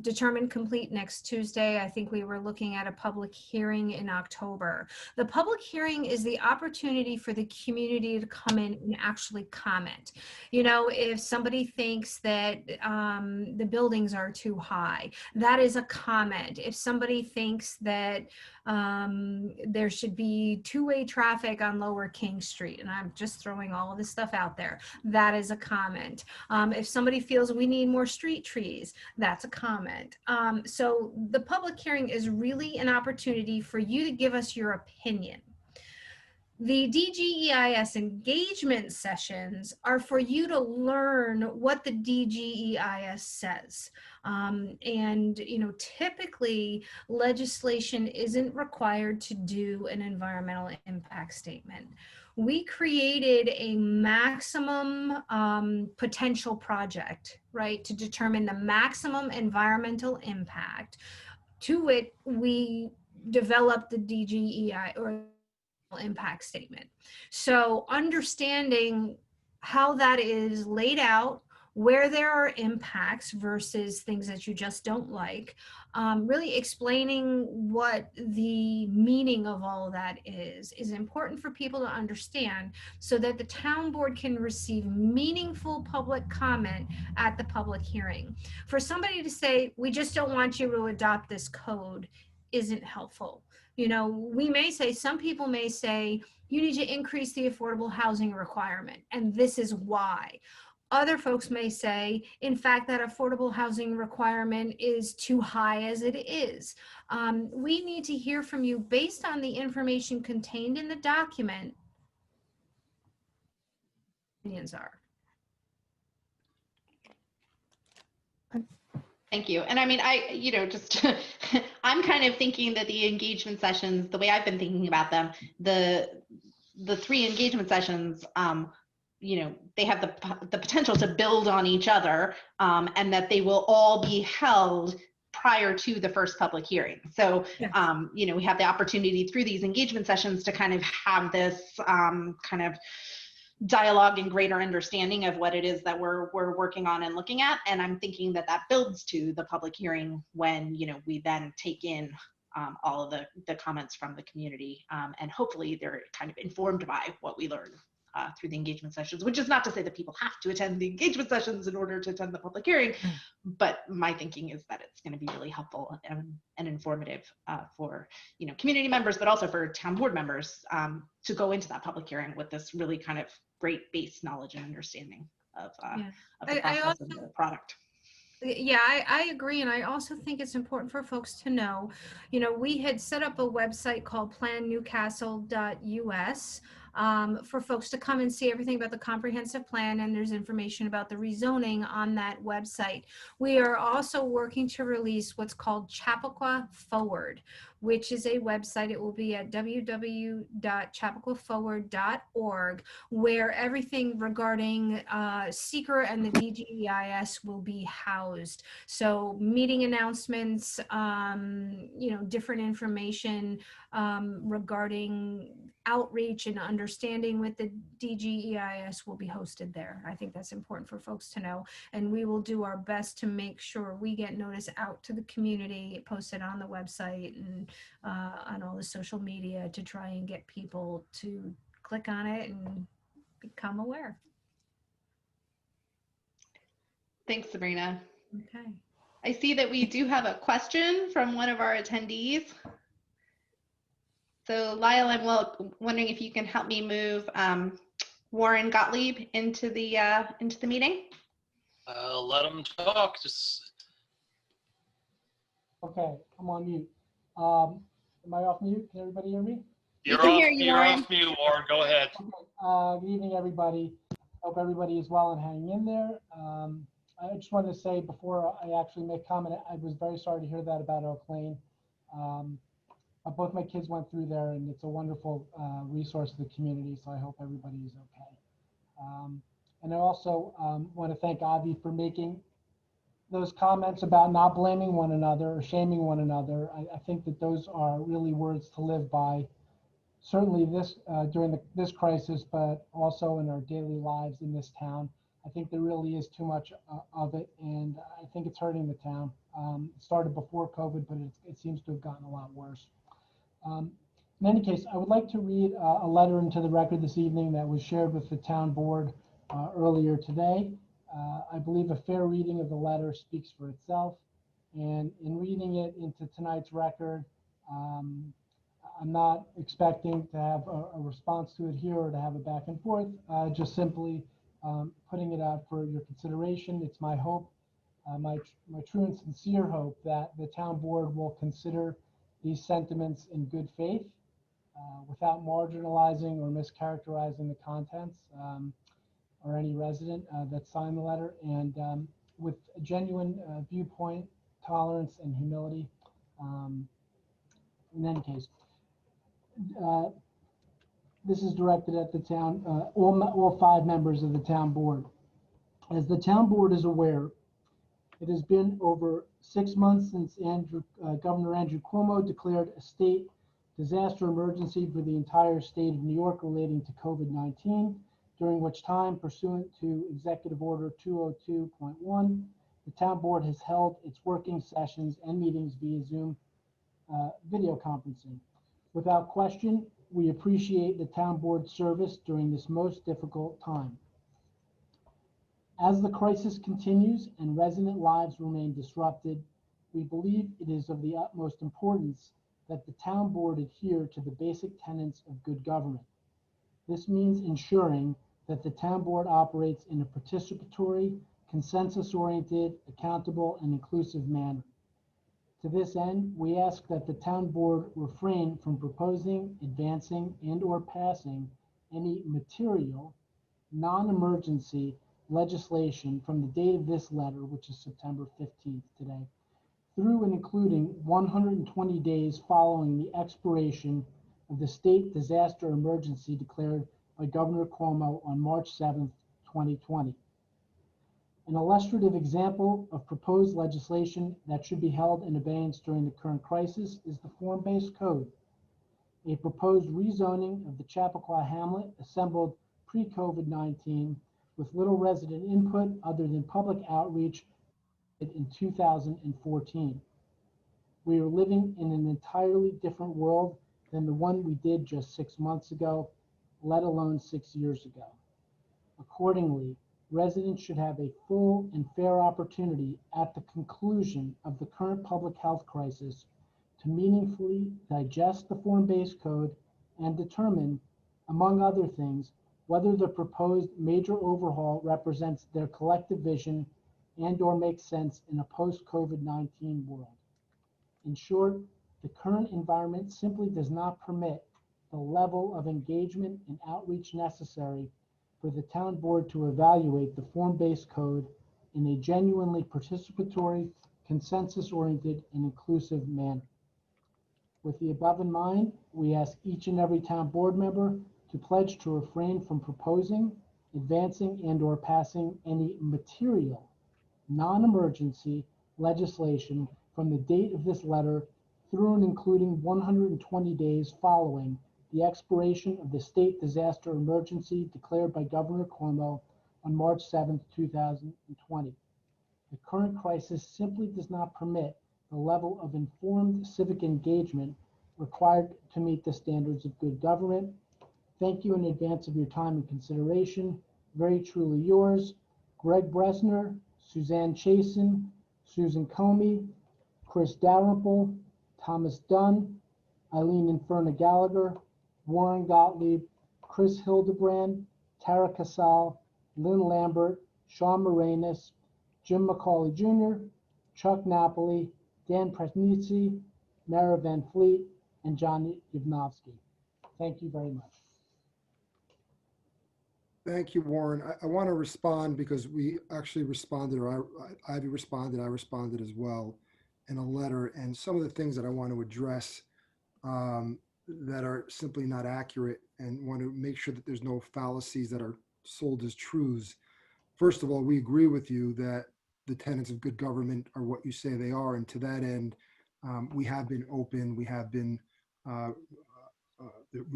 determined complete next Tuesday, I think we were looking at a public hearing in October. The public hearing is the opportunity for the community to come in and actually comment. If somebody thinks that the buildings are too high, that is a comment. If somebody thinks that there should be two-way traffic on Lower King Street, and I'm just throwing all of this stuff out there, that is a comment. If somebody feels we need more street trees, that's a comment. So the public hearing is really an opportunity for you to give us your opinion. The DGIS engagement sessions are for you to learn what the DGIS says. Typically legislation isn't required to do an environmental impact statement. We created a maximum potential project, right, to determine the maximum environmental impact. To it, we developed the DGEI or impact statement. So understanding how that is laid out, where there are impacts versus things that you just don't like, really explaining what the meaning of all of that is important for people to understand so that the town board can receive meaningful public comment at the public hearing. For somebody to say, we just don't want you to adopt this code, isn't helpful. Some people may say, you need to increase the affordable housing requirement, and this is why. Other folks may say, in fact, that affordable housing requirement is too high as it is. We need to hear from you based on the information contained in the document. Opinions are. Thank you. And I mean, I'm kind of thinking that the engagement sessions, the way I've been thinking about them, the 3 engagement sessions, they have the potential to build on each other, and that they will all be held prior to the first public hearing. So, yes. We have the opportunity through these engagement sessions to kind of have this kind of dialogue and greater understanding of what it is that we're working on and looking at. And I'm thinking that builds to the public hearing when, we then take in all of the comments from the community. And hopefully they're kind of informed by what we learn through the engagement sessions, which is not to say that people have to attend the engagement sessions in order to attend the public hearing. But my thinking is that it's going to be really helpful and informative for, community members, but also for town board members to go into that public hearing with this really kind of great base knowledge and understanding of the process and the product. Yeah, I agree. And I also think it's important for folks to know, we had set up a website called plannewcastle.us for folks to come and see everything about the comprehensive plan, and there's information about the rezoning on that website. We are also working to release what's called Chappaqua Forward, which is a website. It will be at www.chappaqua.org, where everything regarding SECR and the DGIS will be housed. So meeting announcements, different information regarding outreach and understanding with the DGEIS will be hosted there. I think that's important for folks to know. And we will do our best to make sure we get notice out to the community, post it on the website and on all the social media to try and get people to click on it and become aware. Thanks, Sabrina. Okay. I see that we do have a question from one of our attendees. So Lyle, I'm wondering if you can help me move Warren Gottlieb into the meeting. Let him talk. Okay, I'm on mute. Am I off mute? Can everybody hear me? We can hear you, You're Warren. off mute, Warren. Go ahead. Okay. Good evening, everybody. Hope everybody is well and hanging in there. I just wanted to say before I actually make comment, I was very sorry to hear that about Oak Lane. Both my kids went through there, and it's a wonderful resource to the community, so I hope everybody is okay. And I also want to thank Avi for making those comments about not blaming one another or shaming one another. I think that those are really words to live by, certainly during this crisis, but also in our daily lives in this town. I think there really is too much of it, and I think it's hurting the town. It started before COVID, but it seems to have gotten a lot worse. In any case, I would like to read a letter into the record this evening that was shared with the town board earlier today. I believe a fair reading of the letter speaks for itself, and in reading it into tonight's record, I'm not expecting to have a response to it here or to have a back and forth, just simply putting it out for your consideration. It's my hope, my true and sincere hope, that the town board will consider these sentiments in good faith, without marginalizing or mischaracterizing the contents or any resident that signed the letter, and with a genuine viewpoint, tolerance, and humility. In any case, this is directed at the town, all 5 members of the town board. As the town board is aware, it has been over 6 months since Governor Andrew Cuomo declared a state disaster emergency for the entire state of New York relating to COVID-19, during which time, pursuant to Executive Order 202.1, the town board has held its working sessions and meetings via Zoom video conferencing. Without question, we appreciate the town board's service during this most difficult time. As the crisis continues and resident lives remain disrupted, we believe it is of the utmost importance that the town board adhere to the basic tenets of good government. This means ensuring that the town board operates in a participatory, consensus-oriented, accountable, and inclusive manner. To this end, we ask that the town board refrain from proposing, advancing, and/or passing any material, non-emergency legislation from the date of this letter, which is September 15th today, through and including 120 days following the expiration of the state disaster emergency declared by Governor Cuomo on March 7th, 2020. An illustrative example of proposed legislation that should be held in abeyance during the current crisis is the form-based code, a proposed rezoning of the Chappaqua Hamlet assembled pre-COVID-19 with little resident input other than public outreach in 2014. We are living in an entirely different world than the one we did just 6 months ago, let alone 6 years ago. Accordingly, residents should have a full and fair opportunity at the conclusion of the current public health crisis to meaningfully digest the form-based code and determine, among other things, whether the proposed major overhaul represents their collective vision and/or makes sense in a post-COVID-19 world. In short, the current environment simply does not permit the level of engagement and outreach necessary for the town board to evaluate the form-based code in a genuinely participatory, consensus-oriented, and inclusive manner. With the above in mind, we ask each and every town board member to pledge to refrain from proposing, advancing, and/or passing any material, non-emergency legislation from the date of this letter through and including 120 days following the expiration of the state disaster emergency declared by Governor Cuomo on March 7, 2020. The current crisis simply does not permit the level of informed civic engagement required to meet the standards of good government. Thank you in advance of your time and consideration. Very truly yours, Greg Bresner, Suzanne Chasin, Susan Comey, Chris Dalrymple, Thomas Dunn, Eileen Inferna Gallagher, Warren Gottlieb, Chris Hildebrand, Tara Casal, Lynn Lambert, Sean Moranis, Jim McCauley Jr., Chuck Napoli, Dan Presnici, Mara Van Fleet, and John Yavnovsky. Thank you very much. Thank you, Warren. I want to respond because we actually responded, or Ivy responded, I responded as well in a letter, and some of the things that I want to address that are simply not accurate, and want to make sure that there's no fallacies that are sold as truths. First of all, we agree with you that the tenets of good government are what you say they are, and to that end, we have been open, we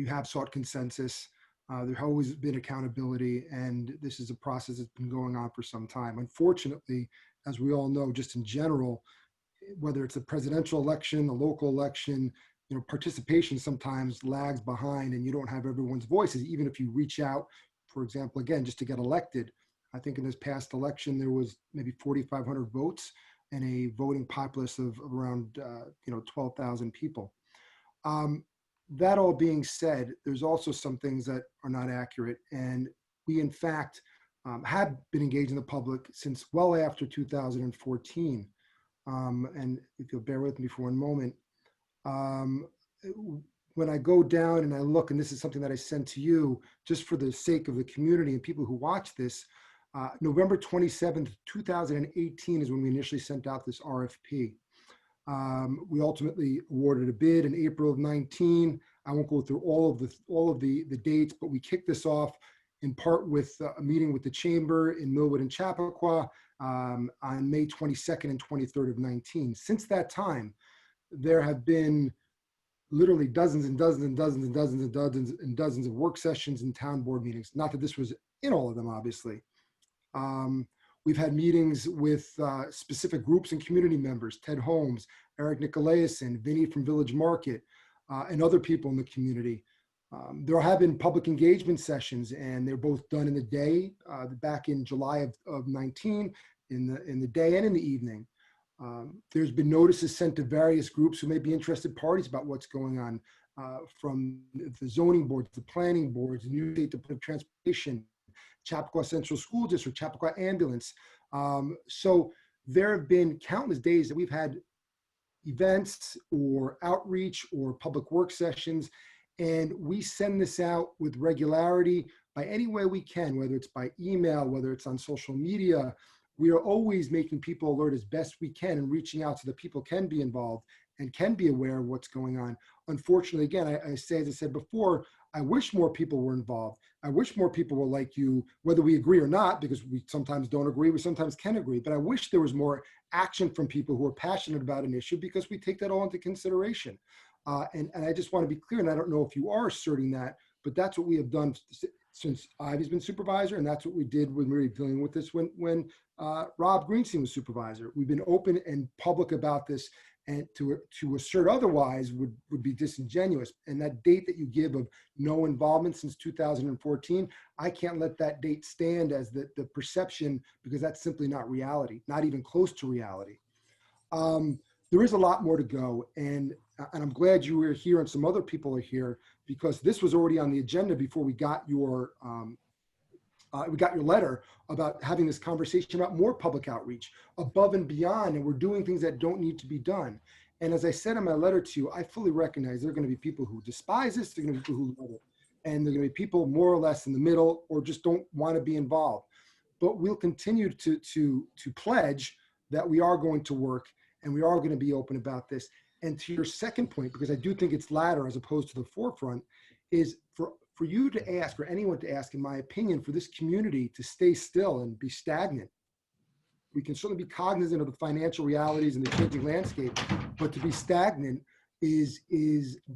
have sought consensus. There has always been accountability, and this is a process that's been going on for some time. Unfortunately, as we all know, just in general, whether it's a presidential election, a local election, participation sometimes lags behind, and you don't have everyone's voices, even if you reach out, for example, again, just to get elected. I think in this past election, there was maybe 4,500 votes and a voting populace of around 12,000 people. That all being said, there's also some things that are not accurate. And we, in fact, have been engaging the public since well after 2014. And if you'll bear with me for one moment, when I go down and I look, and this is something that I sent to you, just for the sake of the community and people who watch this, November 27th, 2018 is when we initially sent out this RFP. We ultimately awarded a bid in April of 19. I won't go through all of the dates, but we kicked this off in part with a meeting with the chamber in Millwood and Chappaqua on May 22nd and 23rd of 19. Since that time, there have been literally dozens and dozens and dozens and dozens and dozens and dozens of work sessions and town board meetings. Not that this was in all of them, obviously. We've had meetings with specific groups and community members, Ted Holmes, Eric Nicolaisen, Vinny from Village Market, and other people in the community. There have been public engagement sessions, and they're both done in the day, back in July of 19, in the day and in the evening. There's been notices sent to various groups who may be interested parties about what's going on, from the zoning boards, the planning boards, the New State Department of Transportation, Chappaqua Central School District, Chappaqua Ambulance. So there have been countless days that we've had events or outreach or public work sessions, and we send this out with regularity by any way we can, whether it's by email, whether it's on social media. We are always making people alert as best we can and reaching out so that people can be involved and can be aware of what's going on. Unfortunately, again, I say, as I said before, I wish more people were involved. I wish more people were like you, whether we agree or not, because we sometimes don't agree, we sometimes can agree, but I wish there was more action from people who are passionate about an issue, because we take that all into consideration. And I just want to be clear, and I don't know if you are asserting that, but that's what we have done since Ivy's been supervisor, and that's what we did when we were dealing with this when Rob Greenstein was supervisor. We've been open and public about this, and to assert otherwise would be disingenuous. And that date that you give of no involvement since 2014, I can't let that date stand as the perception, because that's simply not reality, not even close to reality. There is a lot more to go, and I'm glad you were here and some other people are here, because this was already on the agenda before we got your letter about having this conversation about more public outreach above and beyond, and we're doing things that don't need to be done. And as I said in my letter to you, I fully recognize there are going to be people who despise this, there are going to be people who love it, and there are going to be people more or less in the middle or just don't want to be involved. But we'll continue to pledge that we are going to work and we are going to be open about this. And to your second point, because I do think it's latter as opposed to the forefront, is for you to ask, or anyone to ask, in my opinion, for this community to stay still and be stagnant. We can certainly be cognizant of the financial realities and the changing landscape, but to be stagnant is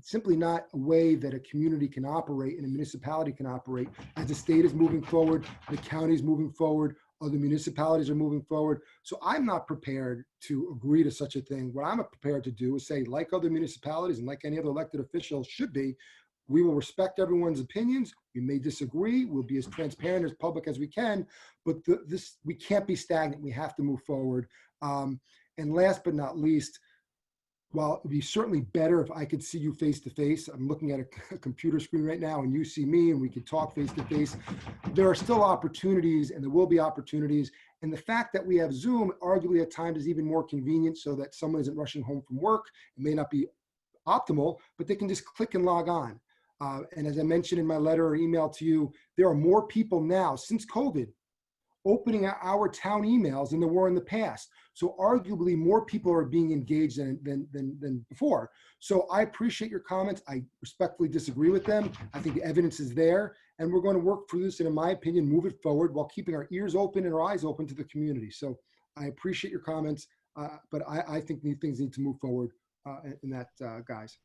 simply not a way that a community can operate and a municipality can operate. As the state is moving forward, the county is moving forward, other municipalities are moving forward. So I'm not prepared to agree to such a thing. What I'm prepared to do is say, like other municipalities and like any other elected official should be, we will respect everyone's opinions. We may disagree. We'll be as transparent, as public as we can, but we can't be stagnant. We have to move forward. And last but not least, while it'd be certainly better if I could see you face to face, I'm looking at a computer screen right now and you see me and we could talk face to face. There are still opportunities and there will be opportunities. And the fact that we have Zoom arguably at times is even more convenient so that someone isn't rushing home from work. It may not be optimal, but they can just click and log on. And as I mentioned in my letter or email to you, there are more people now since COVID opening our town emails than there were in the past. So arguably more people are being engaged than before. So I appreciate your comments. I respectfully disagree with them. I think the evidence is there and we're going to work through this and in my opinion, move it forward while keeping our ears open and our eyes open to the community. So I appreciate your comments, but I think these things need to move forward in that, guys.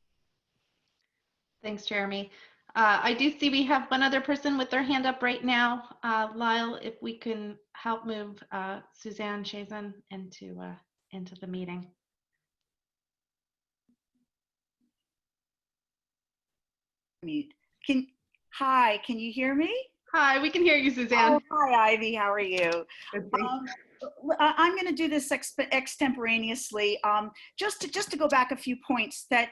Thanks, Jeremy. I do see we have one other person with their hand up right now. Lyle, if we can help move Suzanne Chazen into the meeting. Mute. Hi, can you hear me? Hi, we can hear you, Suzanne. Oh, hi, Ivy. How are you? Good, thanks. I'm going to do this extemporaneously. Just to go back a few points that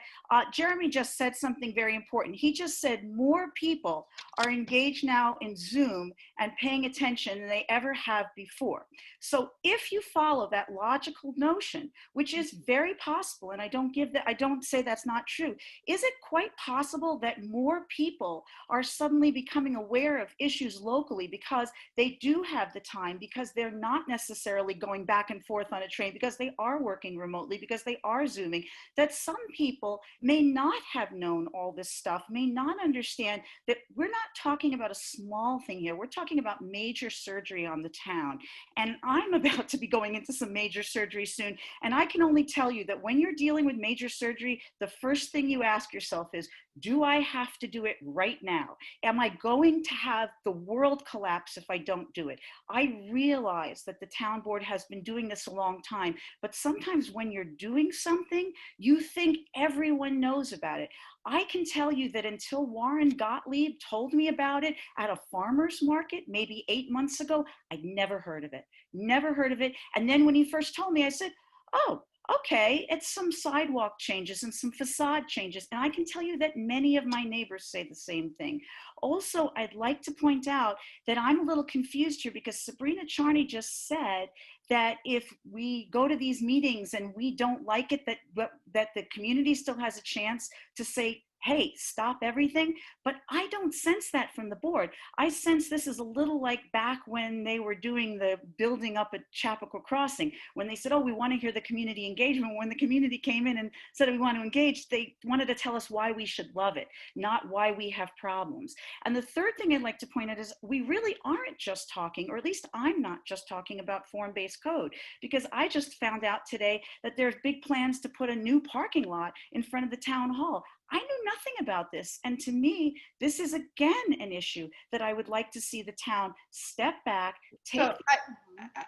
Jeremy just said something very important. He just said more people are engaged now in Zoom and paying attention than they ever have before. So if you follow that logical notion, which is very possible, and I don't say that's not true, is it quite possible that more people are suddenly becoming aware of issues locally because they do have the time, because they're not necessarily going back and forth on a train, because they are working remotely, because they are Zooming, that some people may not have known all this stuff, may not understand that we're not talking about a small thing here. We're talking about major surgery on the town. And I'm about to be going into some major surgery soon. And I can only tell you that when you're dealing with major surgery, the first thing you ask yourself is, do I have to do it right now? Am I going to have the world collapse if I don't do it? I realize that the town board has been doing this a long time, but sometimes when you're doing something, you think everyone knows about it. I can tell you that until Warren Gottlieb told me about it at a farmer's market, maybe 8 months ago, I'd never heard of it, never heard of it. And then when he first told me, I said, oh, okay, it's some sidewalk changes and some facade changes. And I can tell you that many of my neighbors say the same thing. Also, I'd like to point out that I'm a little confused here because Sabrina Charney just said that if we go to these meetings and we don't like it, that the community still has a chance to say, hey, stop everything. But I don't sense that from the board. I sense this is a little like back when they were doing the building up at Chappaqua Crossing, when they said, oh, we want to hear the community engagement. When the community came in and said we want to engage, they wanted to tell us why we should love it, not why we have problems. And the third thing I'd like to point out is we really aren't just talking, or at least I'm not just talking about form-based code, because I just found out today that there's big plans to put a new parking lot in front of the town hall. I knew nothing about this. And to me, this is again an issue that I would like to see the town step back, take. So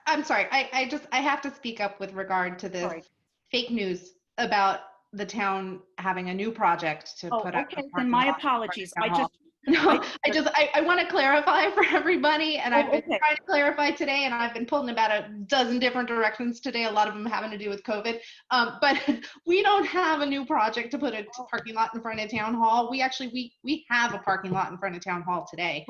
I'm sorry, I have to speak up with regard to this fake news about the town having a new project to put up. Okay, then my apologies. No, I want to clarify for everybody, and I've been trying to clarify today, and I've been pulled in about a dozen different directions today, a lot of them having to do with COVID. But we don't have a new project to put a parking lot in front of town hall. We actually, we have a parking lot in front of town hall today.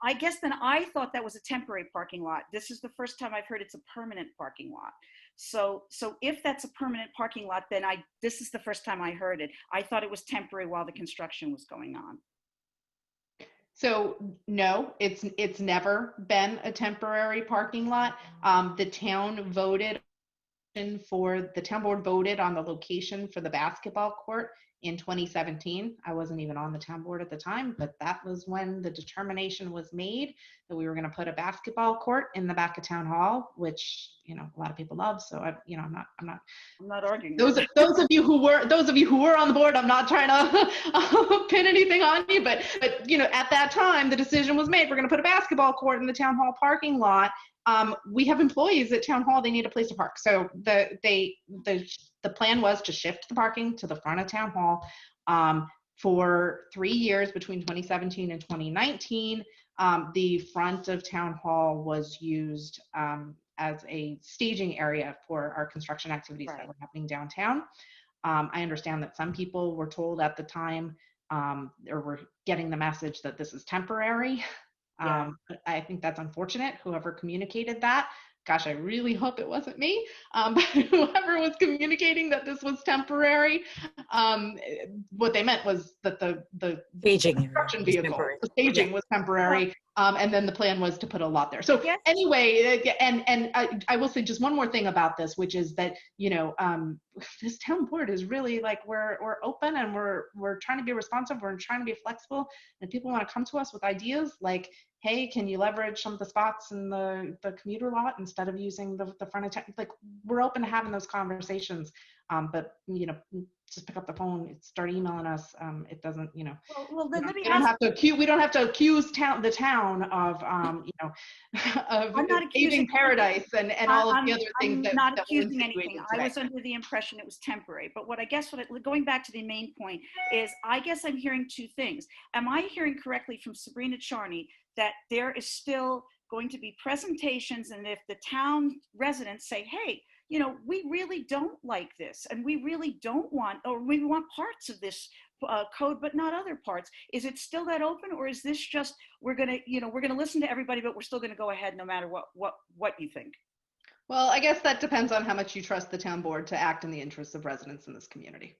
I guess then I thought that was a temporary parking lot. This is the first time I've heard it's a permanent parking lot. So if that's a permanent parking lot, then this is the first time I heard it. I thought it was temporary while the construction was going on. So no, it's never been a temporary parking lot. The town voted for the town board voted on the location for the basketball court in 2017. I wasn't even on the town board at the time, but that was when the determination was made that we were going to put a basketball court in the back of town hall, which, you know, a lot of people love. So I'm not arguing. Those of you who were on the board, I'm not trying to pin anything on you, but you know, at that time, the decision was made. We're going to put a basketball court in the town hall parking lot. We have employees at town hall. They need a place to park. So the plan was to shift the parking to the front of town hall. For 3 years between 2017 and 2019, the front of town hall was used as a staging area for our construction activities that were happening downtown. I understand that some people were told at the time, or were getting the message that this is temporary. I think that's unfortunate, whoever communicated that. Gosh, I really hope it wasn't me, but whoever was communicating that this was temporary, what they meant was that the Staging construction vehicle, the staging was temporary, and then the plan was to put a lot there. So anyway, and I will say just one more thing about this, which is that, you know, this town board is really like, we're open and we're trying to be responsive, we're trying to be flexible, and people want to come to us with ideas like, hey, can you leverage some of the spots in the commuter lot instead of using the front of town? Like, we're open to having those conversations, but, you know, just pick up the phone, start emailing us. It doesn't, you know, then we don't have to accuse the town of, you know, of paving paradise and all of the other things. I'm not accusing anything. I was under the impression it was temporary. But going back to the main point is, I guess I'm hearing two things. Am I hearing correctly from Sabrina Charney that there is still going to be presentations, and if the town residents say, hey, you know, we really don't like this, and we really don't want, or we want parts of this code, but not other parts. Is it still that open, or is this just, we're gonna listen to everybody, but we're still gonna go ahead no matter what you think? Well, I guess that depends on how much you trust the town board to act in the interests of residents in this community.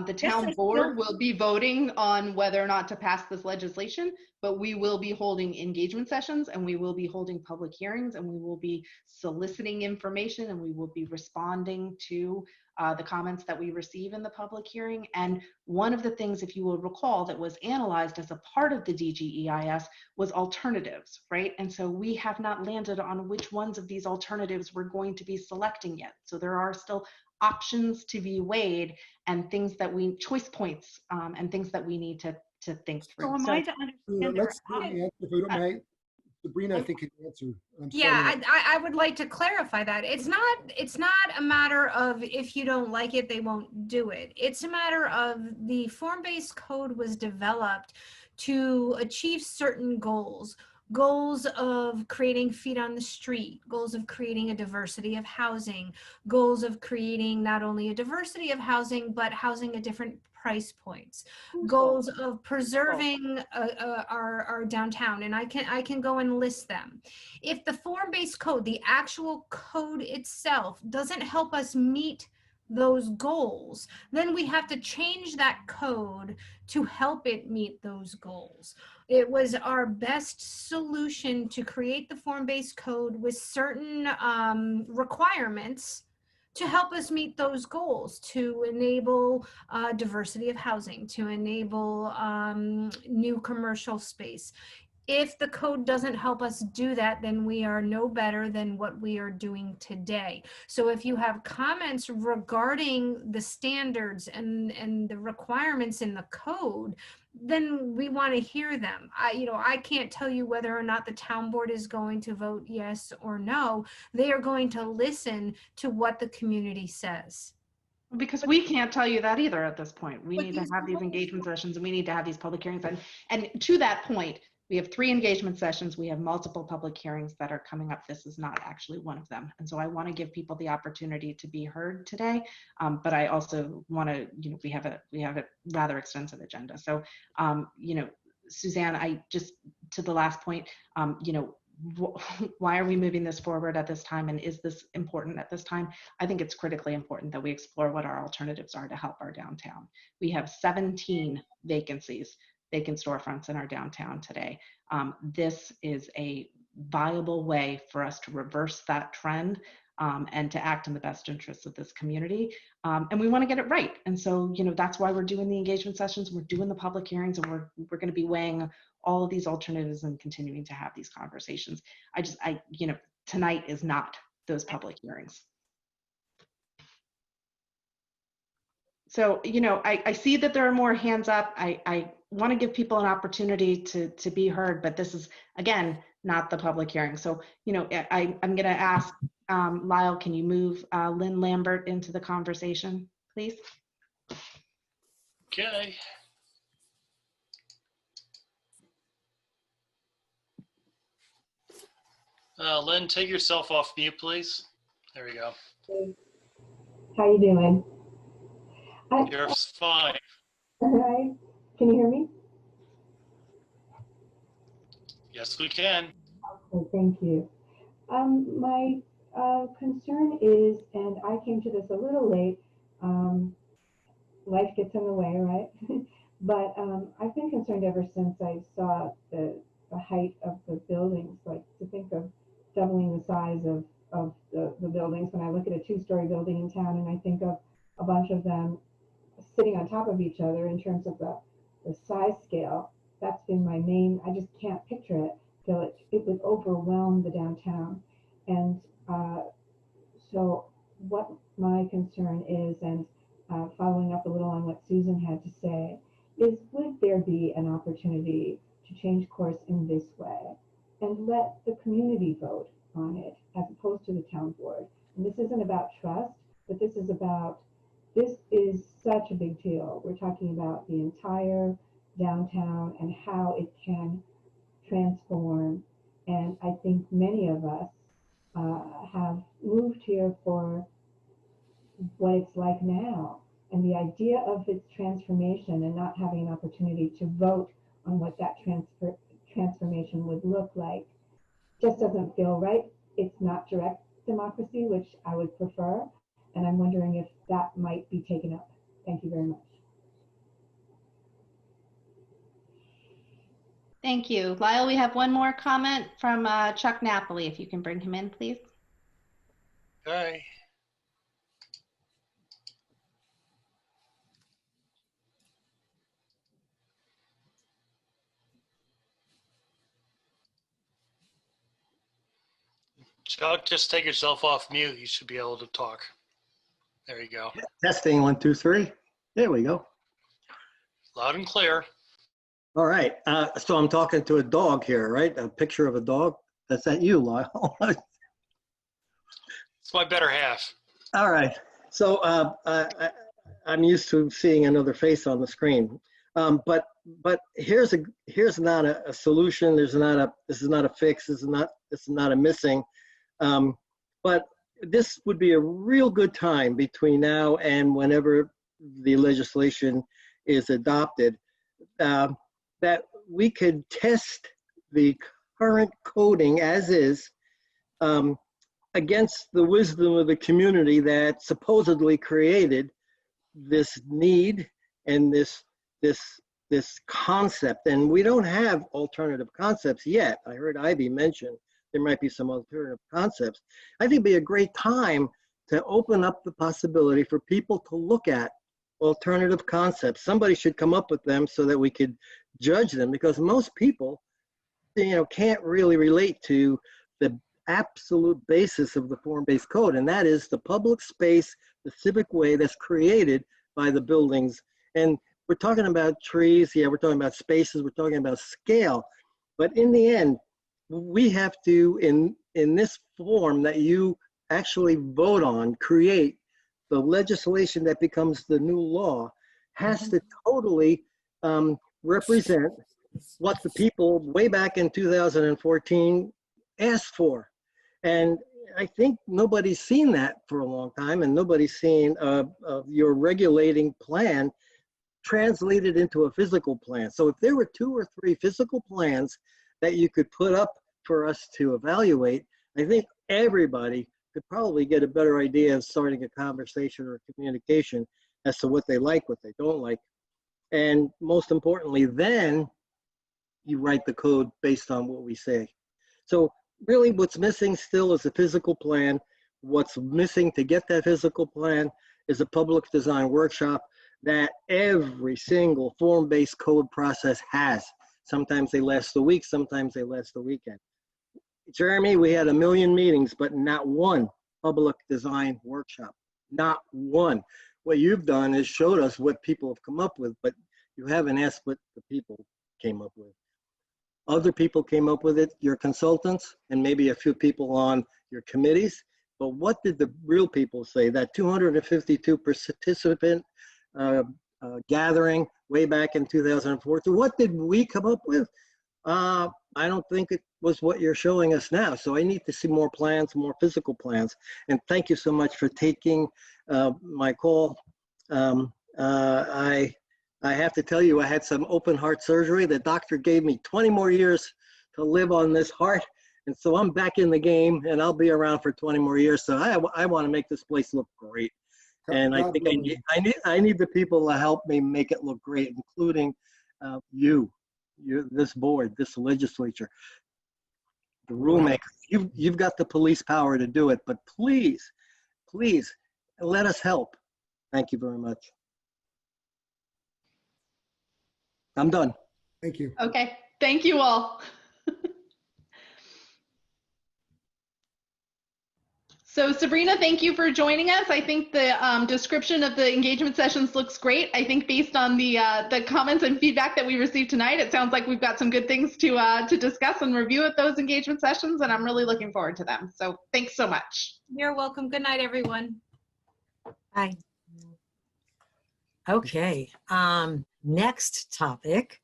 The town board will be voting on whether or not to pass this legislation, but we will be holding engagement sessions, and we will be holding public hearings, and we will be soliciting information, and we will be responding to the comments that we receive in the public hearing. And one of the things, if you will recall, that was analyzed as a part of the DGIS was alternatives, right? And so we have not landed on which ones of these alternatives we're going to be selecting yet. So there are still options to be weighed, and things that choice points, and things that we need to think through. So am I to understand? Let's if you don't mind, Sabrina, I think can answer. Yeah, I would like to clarify that. It's not a matter of if you don't like it, they won't do it. It's a matter of the form-based code was developed to achieve certain goals of creating feet on the street, goals of creating a diversity of housing, goals of creating not only a diversity of housing, but housing at different price points, goals of preserving our downtown, and I can go and list them. If the form-based code, the actual code itself, doesn't help us meet those goals, then we have to change that code to help it meet those goals. It was our best solution to create the form-based code with certain requirements to help us meet those goals, to enable diversity of housing, to enable new commercial space. If the code doesn't help us do that, then we are no better than what we are doing today. So if you have comments regarding the standards and the requirements in the code, then we want to hear them. I can't tell you whether or not the town board is going to vote yes or no. They are going to listen to what the community says. Because we can't tell you that either at this point. We need to have these engagement sessions, and we need to have these public hearings. And to that point, we have 3 engagement sessions. We have multiple public hearings that are coming up. This is not actually one of them. And so I want to give people the opportunity to be heard today. But I also want to, we have a rather extensive agenda. So, Suzanne, I just, to the last point, why are we moving this forward at this time? And is this important at this time? I think it's critically important that we explore what our alternatives are to help our downtown. We have 17 vacant storefronts in our downtown today. This is a viable way for us to reverse that trend and to act in the best interests of this community. And we want to get it right. And so, that's why we're doing the engagement sessions, we're doing the public hearings, and we're going to be weighing all of these alternatives and continuing to have these conversations. Tonight is not those public hearings. So, I see that there are more hands up. I want to give people an opportunity to be heard, but this is, again, not the public hearing. So, I'm going to ask Lyle, can you move Lynn Lambert into the conversation, please? Okay. Lynn, take yourself off mute, please. There we go. How you doing? You're fine. All right. Can you hear me? Yes, we can. Okay, thank you. My concern is, and I came to this a little late, life gets in the way, right? But I've been concerned ever since I saw the height of the buildings, like to think of doubling the size of the buildings. When I look at a 2-story building in town and I think of a bunch of them sitting on top of each other in terms of the size scale, that's been my main, I just can't picture it, so it would overwhelm the downtown. And so what my concern is, and following up a little on what Susan had to say, is would there be an opportunity to change course in this way and let the community vote on it as opposed to the town board? And this isn't about trust, but this is such a big deal. We're talking about the entire downtown and how it can transform. And I think many of us have moved here for what it's like now. And the idea of its transformation and not having an opportunity to vote on what that transformation would look like just doesn't feel right. It's not direct democracy, which I would prefer. And I'm wondering if that might be taken up. Thank you very much. Thank you. Lyle, we have one more comment from Chuck Napoli. If you can bring him in, please. Okay. Chuck, just take yourself off mute. You should be able to talk. There you go. Testing 1, 2, 3. There we go. Loud and clear. All right. So I'm talking to a dog here, right? A picture of a dog. That's not you, Lyle. It's my better half. All right. So I'm used to seeing another face on the screen. But here's not a solution. This is not a fix. This is not a missing. But this would be a real good time between now and whenever the legislation is adopted, that we could test the current coding as is against the wisdom of the community that supposedly created this need and this concept. And we don't have alternative concepts yet. I heard Ivy mention there might be some alternative concepts. I think it'd be a great time to open up the possibility for people to look at alternative concepts. Somebody should come up with them so that we could judge them, because most people, can't really relate to the absolute basis of the form-based code, and that is the public space, the civic way that's created by the buildings. And we're talking about trees, yeah, we're talking about spaces, we're talking about scale, but in the end, we have to, in this form that you actually vote on, create the legislation that becomes the new law, has to totally represent what the people way back in 2014 asked for. And I think nobody's seen that for a long time, and nobody's seen your regulating plan translated into a physical plan. So if there were 2 or 3 physical plans that you could put up for us to evaluate, I think everybody could probably get a better idea of starting a conversation or communication as to what they like, what they don't like. And most importantly, then you write the code based on what we say. So really what's missing still is a physical plan. What's missing to get that physical plan is a public design workshop that every single form-based code process has. Sometimes they last a week, sometimes they last a weekend. Jeremy, we had 1 million meetings, but not one public design workshop, not one. What you've done is showed us what people have come up with, but you haven't asked what the people came up with. Other people came up with it, your consultants, and maybe a few people on your committees. But what did the real people say? That 252 participant gathering way back in 2014, what did we come up with? I don't think it was what you're showing us now. So I need to see more plans, more physical plans. And thank you so much for taking my call. I have to tell you, I had some open heart surgery. The doctor gave me 20 more years to live on this heart. And so I'm back in the game, and I'll be around for 20 more years. So I want to make this place look great. And I think I need the people to help me make it look great, including you, this board, this legislature, the rulemakers. You've got the police power to do it, but please, please let us help. Thank you very much. I'm done. Thank you. Okay, thank you all. So Sabrina, thank you for joining us. I think the description of the engagement sessions looks great. I think based on the comments and feedback that we received tonight, it sounds like we've got some good things to discuss and review at those engagement sessions, and I'm really looking forward to them. So thanks so much. You're welcome. Good night, everyone. Bye. Okay, next topic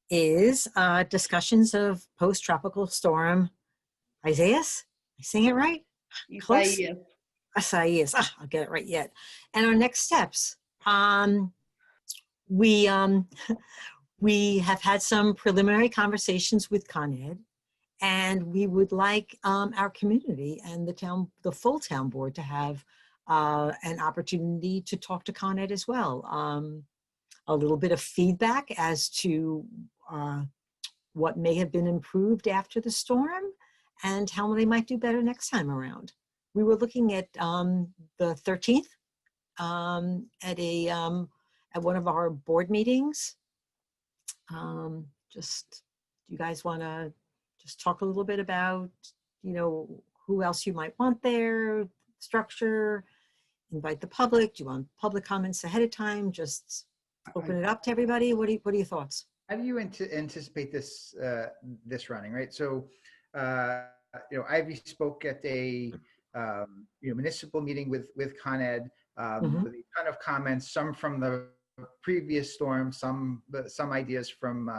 is discussions of post-tropical storm Isaias. Am I saying it right? Close? Isaias. I'll get it right yet. And our next steps. We have had some preliminary conversations with Con Ed, and we would like our community and the full town board to have an opportunity to talk to Con Ed as well. A little bit of feedback as to what may have been improved after the storm and how they might do better next time around. We were looking at the 13th at one of our board meetings. Do you guys want to just talk a little bit about, who else you might want there, structure, invite the public? Do you want public comments ahead of time? Just open it up to everybody. What are your thoughts? How do you anticipate this running, right? So, Ivy spoke at a municipal meeting with Con Ed, with a ton of comments, some from the previous storm, some ideas from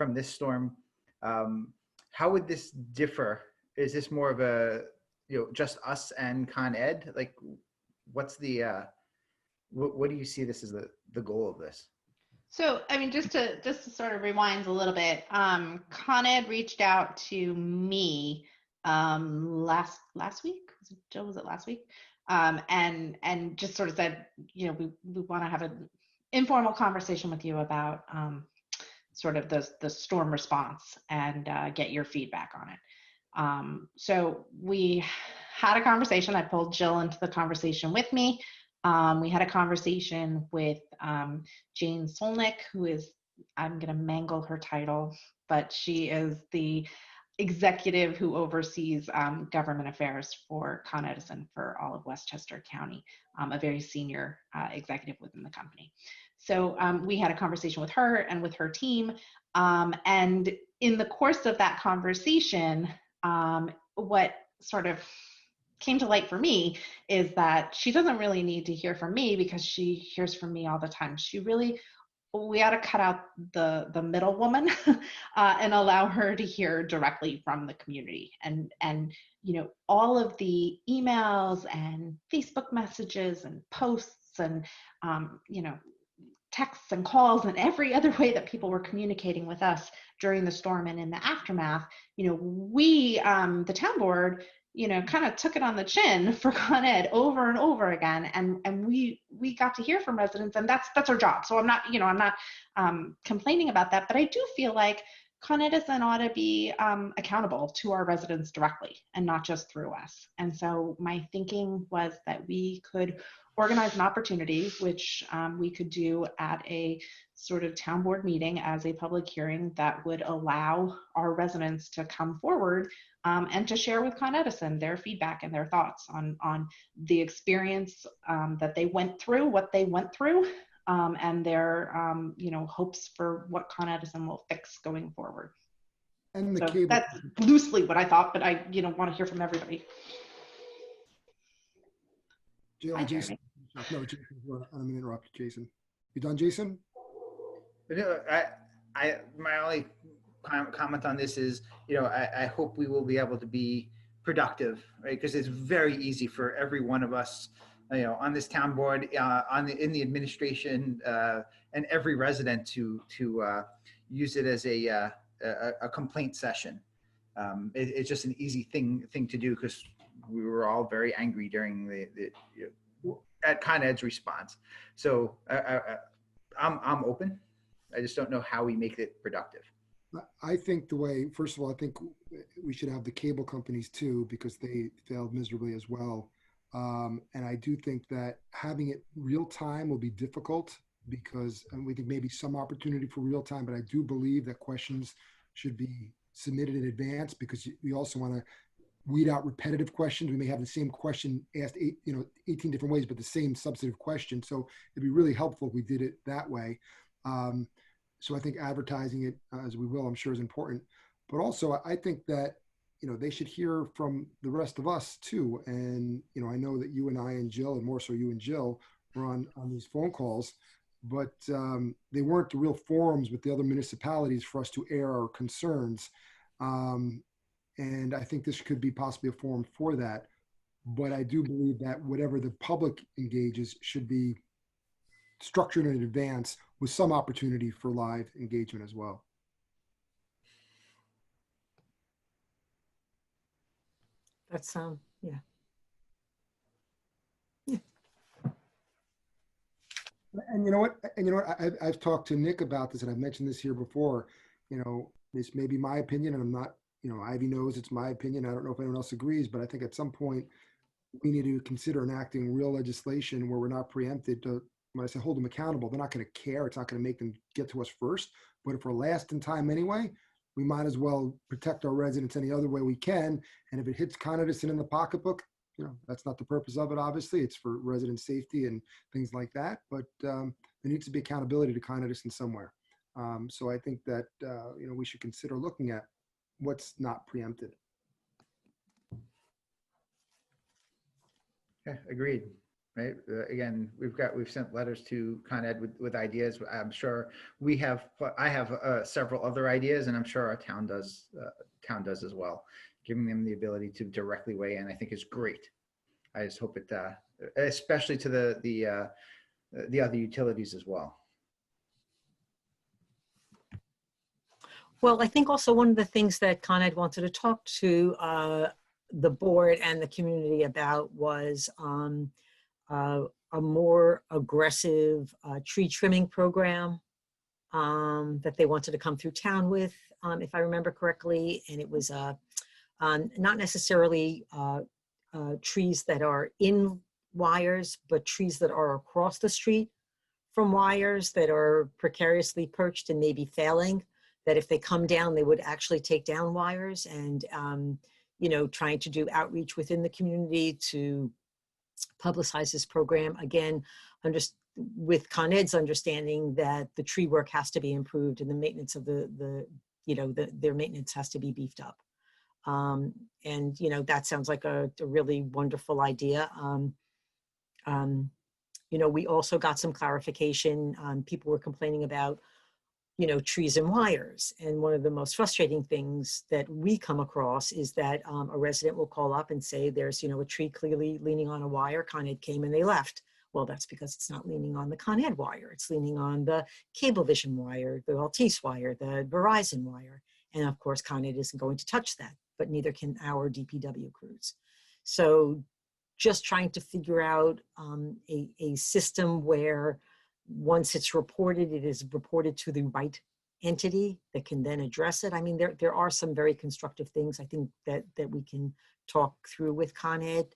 this storm. How would this differ? Is this more of a just us and Con Ed? Like, what's the what do you see this as the goal of this? So, I mean, just to sort of rewind a little bit, Con Ed reached out to me last week. Jill, was it last week? And just sort of said, we want to have an informal conversation with you about sort of the storm response and get your feedback on it. So we had a conversation. I pulled Jill into the conversation with me. We had a conversation with Jane Solnick, who is, I'm going to mangle her title, but she is the executive who oversees government affairs for Con Edison for all of Westchester County, a very senior executive within the company. So we had a conversation with her and with her team. And in the course of that conversation, what sort of came to light for me is that she doesn't really need to hear from me because she hears from me all the time. We ought to cut out the middle woman and allow her to hear directly from the community. And all of the emails and Facebook messages and posts and texts and calls and every other way that people were communicating with us during the storm and in the aftermath, we, the town board, kind of took it on the chin for Con Ed over and over again. And we got to hear from residents, and that's our job. So I'm not complaining about that, but I do feel like, Con Edison ought to be accountable to our residents directly and not just through us. And so my thinking was that we could organize an opportunity, which we could do at a sort of town board meeting as a public hearing that would allow our residents to come forward and to share with Con Edison their feedback and their thoughts on the experience that they went through, what they went through, and their hopes for what Con Edison will fix going forward. And the So cable. that's loosely what I thought, but I want to hear from everybody. Hi, Jason. Jeremy. No, Jason, I'm going to interrupt Jason. You done, Jason? My only comment on this is, I hope we will be able to be productive, right? Because it's very easy for every one of us, on this town board, in the administration, and every resident to use it as a complaint session. It's just an easy thing to do because we were all very angry during at Con Ed's response. So I'm open. I just don't know how we make it productive. I think first of all, I think we should have the cable companies too, because they failed miserably as well. And I do think that having it real time will be difficult because we think maybe some opportunity for real time, but I do believe that questions should be submitted in advance because we also want to weed out repetitive questions. We may have the same question asked 18 different ways, but the same substantive question. So it'd be really helpful if we did it that way. So I think advertising it as we will, I'm sure, is important. But also, I think that they should hear from the rest of us too. And I know that you and I and Jill, and more so you and Jill, were on these phone calls, but they weren't the real forums with the other municipalities for us to air our concerns. And I think this could be possibly a forum for that. But I do believe that whatever the public engages should be structured in advance with some opportunity for live engagement as well. That's yeah. And you know what? I've talked to Nick about this, and I've mentioned this here before. This may be my opinion, and I'm not. Ivy knows it's my opinion. I don't know if anyone else agrees, but I think at some point we need to consider enacting real legislation where we're not preempted to. When I say hold them accountable, they're not going to care. It's not going to make them get to us first. But if we're last in time anyway, we might as well protect our residents any other way we can. And if it hits Con Edison in the pocketbook, that's not the purpose of it, obviously. It's for resident safety and things like that. But there needs to be accountability to Con Edison somewhere. So I think that, we should consider looking at what's not preempted. Yeah, agreed. Right. Again, we've sent letters to Con Ed with ideas. I'm sure I have several other ideas, and I'm sure our town does as well. Giving them the ability to directly weigh in, I think, is great. I just hope it, especially to the other utilities as well. Well, I think also one of the things that Con Ed wanted to talk to the board and the community about was a more aggressive tree trimming program that they wanted to come through town with, if I remember correctly. And it was not necessarily trees that are in wires, but trees that are across the street from wires that are precariously perched and maybe failing, that if they come down, they would actually take down wires. And, trying to do outreach within the community to publicize this program, again, with Con Ed's understanding that the tree work has to be improved and the maintenance of their maintenance has to be beefed up. And that sounds like a really wonderful idea. We also got some clarification. People were complaining about trees and wires. And one of the most frustrating things that we come across is that a resident will call up and say there's, a tree clearly leaning on a wire. Con Ed came and they left. Well, that's because it's not leaning on the Con Ed wire. It's leaning on the Cablevision wire, the Altice wire, the Verizon wire. And of course, Con Ed isn't going to touch that, but neither can our DPW crews. So just trying to figure out a system where once it's reported, it is reported to the right entity that can then address it. I mean, there are some very constructive things I think that we can talk through with Con Ed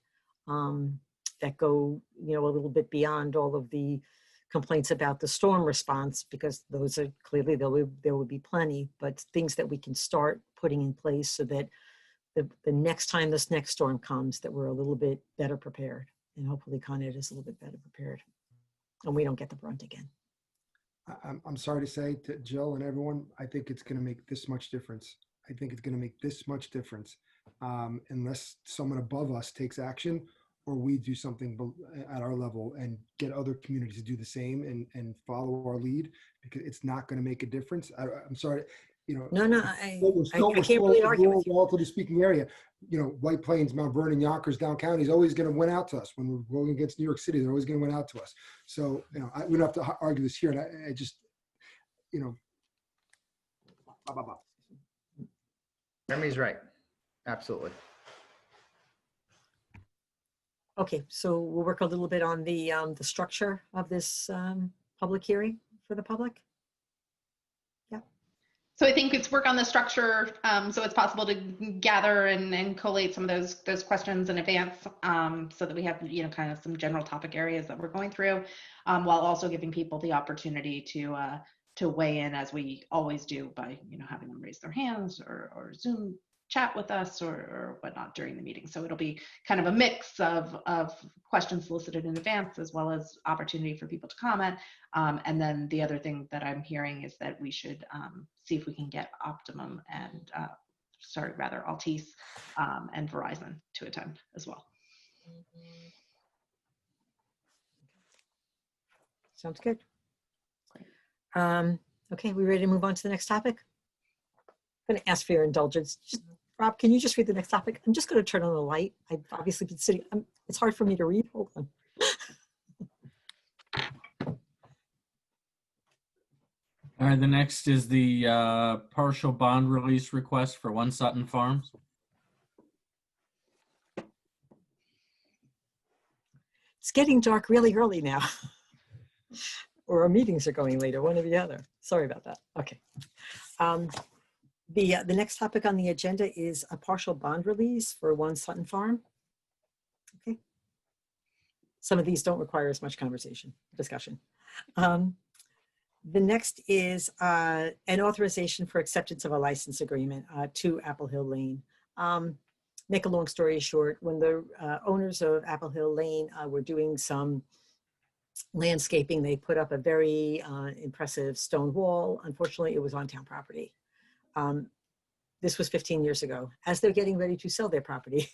that go, you know, a little bit beyond all of the complaints about the storm response, because those are clearly, there will be plenty, but things that we can start putting in place so that the next time this next storm comes, that we're a little bit better prepared, and hopefully Con Ed is a little bit better prepared and we don't get the brunt again. I'm sorry to say to Jill and everyone, I think it's going to make this much difference. I think it's going to make this much difference unless someone above us takes action, or we do something at our level and get other communities to do the same and follow our lead, because it's not going to make a difference. I'm sorry, you know. No, I can't really argue with you. Relatively speaking area, you know, White Plains, Mount Vernon, Yonkers, down county is always going to win out to us. When we're going against New York City, they're always going to win out to us. So, you know, we don't have to argue this here. And I just, you know, blah, blah, blah. Jeremy's right. Absolutely. Okay, so we'll work a little bit on the structure of this public hearing for the public. Yeah. So I think it's work on the structure, so it's possible to gather and collate some of those questions in advance, so that we have, you know, kind of some general topic areas that we're going through, while also giving people the opportunity to weigh in, as we always do, by, you know, having them raise their hands or Zoom chat with us or whatnot during the meeting. So it'll be kind of a mix of questions solicited in advance, as well as opportunity for people to comment. And then the other thing that I'm hearing is that we should see if we can get Optimum and, Altice and Verizon to attend as well. Sounds good. Okay, we ready to move on to the next topic? I'm going to ask for your indulgence. Rob, can you just read the next topic? I'm just going to turn on the light. I've obviously been sitting, it's hard for me to read. Hold on. All right, the next is the partial bond release request for One Sutton Farms. It's getting dark really early now. Or our meetings are going later, one or the other. Sorry about that. Okay. The next topic on the agenda is a partial bond release for One Sutton Farm. Okay. Some of these don't require as much discussion. The next is an authorization for acceptance of a license agreement to Apple Hill Lane. Make a long story short, when the owners of Apple Hill Lane were doing some landscaping, they put up a very impressive stone wall. Unfortunately, it was on town property. This was 15 years ago. As they're getting ready to sell their property,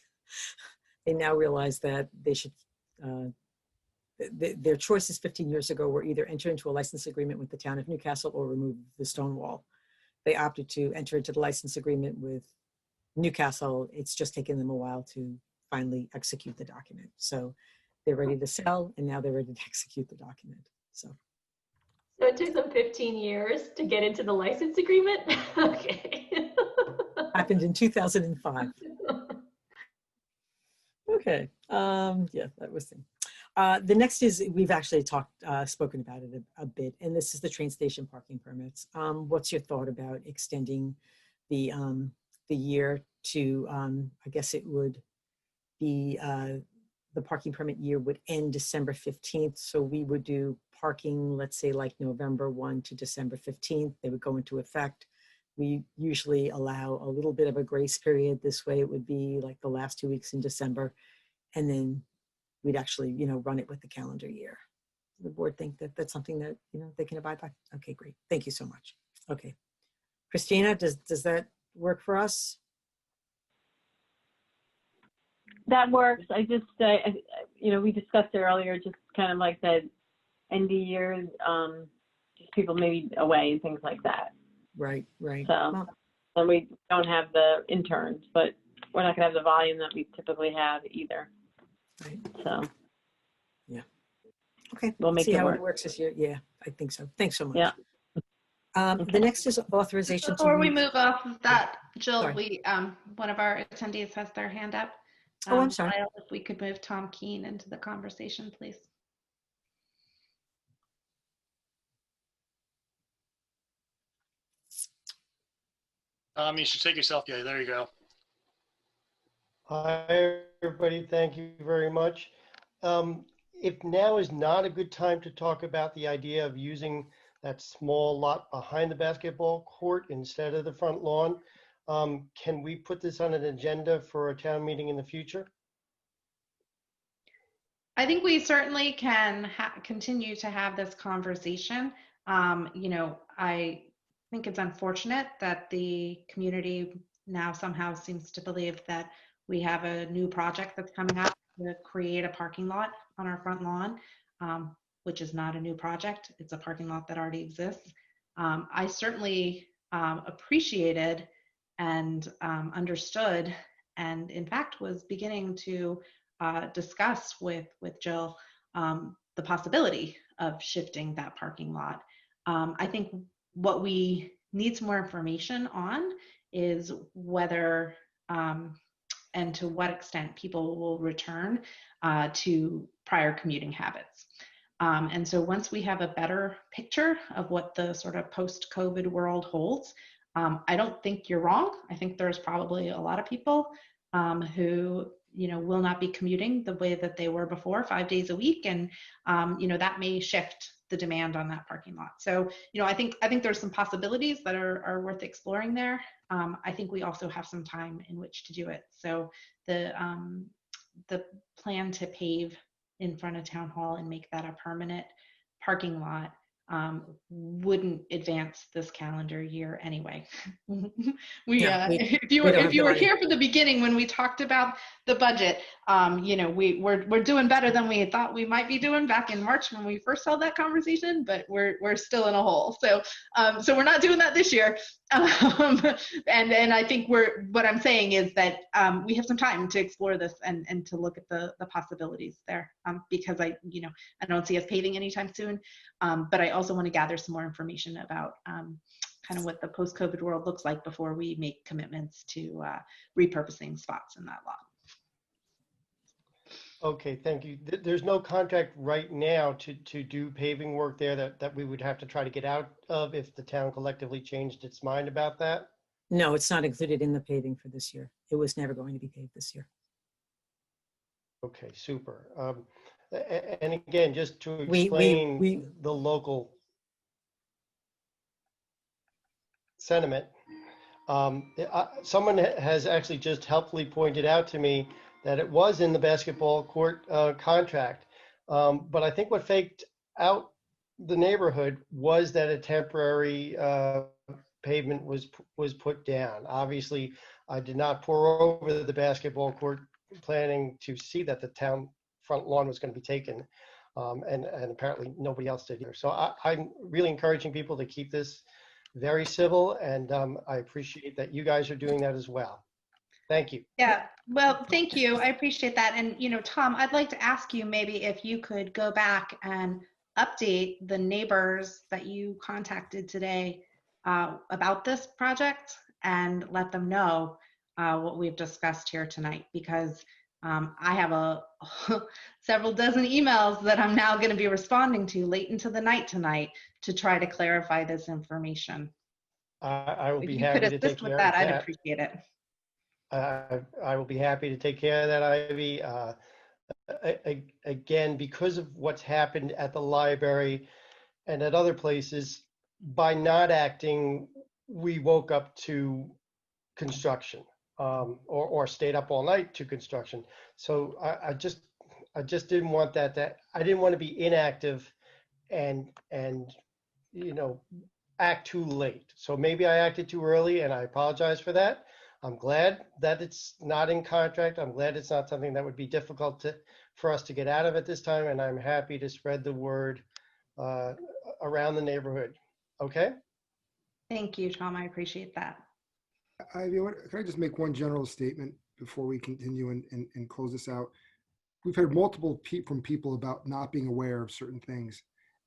they now realize that they should, their choices 15 years ago were either enter into a license agreement with the town of Newcastle or remove the stone wall. They opted to enter into the license agreement with Newcastle. It's just taken them a while to finally execute the document. So they're ready to sell, and now they're ready to execute the document. So it took them 15 years to get into the license agreement? Okay. Happened in 2005. Okay. Yeah, that was thing. The next is, we've actually spoken about it a bit, and this is the train station parking permits. What's your thought about extending the year to, I guess it would be, the parking permit year would end December 15th. So we would do parking, let's say like November 1 to December 15th. They would go into effect. We usually allow a little bit of a grace period. This way it would be like the last 2 weeks in December. And then we'd actually, you know, run it with the calendar year. Does the board think that that's something that, you know, they can abide by? Okay, great. Thank you so much. Okay. Christina, does that work for us? That works. I just, you know, we discussed it earlier, just kind of like that end of year, just people maybe away and things like that. Right, right. So, and we don't have the interns, but we're not gonna have the volume that we typically have either. Right. So. Yeah. Okay. We'll make See it how work. it works this year. Yeah, I think so. Thanks so much. Yeah. The next is authorization. Before we move off of that, Jill, Sorry. one of our attendees has their hand up. Oh, I'm sorry. Lyle, if we could move Tom Keene into the conversation, please. Tom, you should take your selfie. Yeah, there you go. Hi, everybody. Thank you very much. If now is not a good time to talk about the idea of using that small lot behind the basketball court instead of the front lawn, can we put this on an agenda for a town meeting in the future? I think we certainly can continue to have this conversation. I think it's unfortunate that the community now somehow seems to believe that we have a new project that's coming up to create a parking lot on our front lawn, which is not a new project. It's a parking lot that already exists. I certainly appreciated and understood, and in fact was beginning to discuss with Jill the possibility of shifting that parking lot. I think what we need some more information on is whether and to what extent people will return to prior commuting habits. And so once we have a better picture of what the sort of post-COVID world holds, I don't think you're wrong. I think there's probably a lot of people who will not be commuting the way that they were before, 5 days a week, and that may shift the demand on that parking lot. So I think there's some possibilities that are worth exploring there. I think we also have some time in which to do it. So the plan to pave in front of Town Hall and make that a permanent parking lot wouldn't advance this calendar year anyway. If you were here for the beginning when we talked about the budget, we're doing better than we thought we might be doing back in March when we first held that conversation, but we're still in a hole. So we're not doing that this year. And I think what I'm saying is that we have some time to explore this and to look at the possibilities there, because I don't see us paving anytime soon, but I also want to gather some more information about kind of what the post-COVID world looks like before we make commitments to repurposing spots in that lot. Okay, thank you. There's no contract right now to do paving work there that we would have to try to get out of if the town collectively changed its mind about that? No, it's not included in the paving for this year. It was never going to be paved this year. Okay, super. And again, just to explain the local sentiment, someone has actually just helpfully pointed out to me that it was in the basketball court contract. But I think what faked out the neighborhood was that a temporary pavement was put down. Obviously, I did not pour over the basketball court planning to see that the town front lawn was going to be taken. And apparently nobody else did either. So I'm really encouraging people to keep this very civil, and I appreciate that you guys are doing that as well. Thank you. Yeah, well, thank you. I appreciate that. And, Tom, I'd like to ask you maybe if you could go back and update the neighbors that you contacted today about this project and let them know what we've discussed here tonight, because I have several dozen emails that I'm now going to be responding to late into the night tonight to try to clarify this information. I will be if happy you to could take assist care with of that, that. I'd appreciate it. I will be happy to take care of that, Ivy. Again, because of what's happened at the library and at other places, by not acting, we woke up to construction, or stayed up all night to construction. So I just didn't want that. I didn't want to be inactive and act too late. So maybe I acted too early, and I apologize for that. I'm glad that it's not in contract. I'm glad it's not something that would be difficult for us to get out of at this time, and I'm happy to spread the word around the neighborhood. Okay? Thank you, Tom. I appreciate that. Ivy, can I just make one general statement before we continue and close this out? We've heard multiple from people about not being aware of certain things,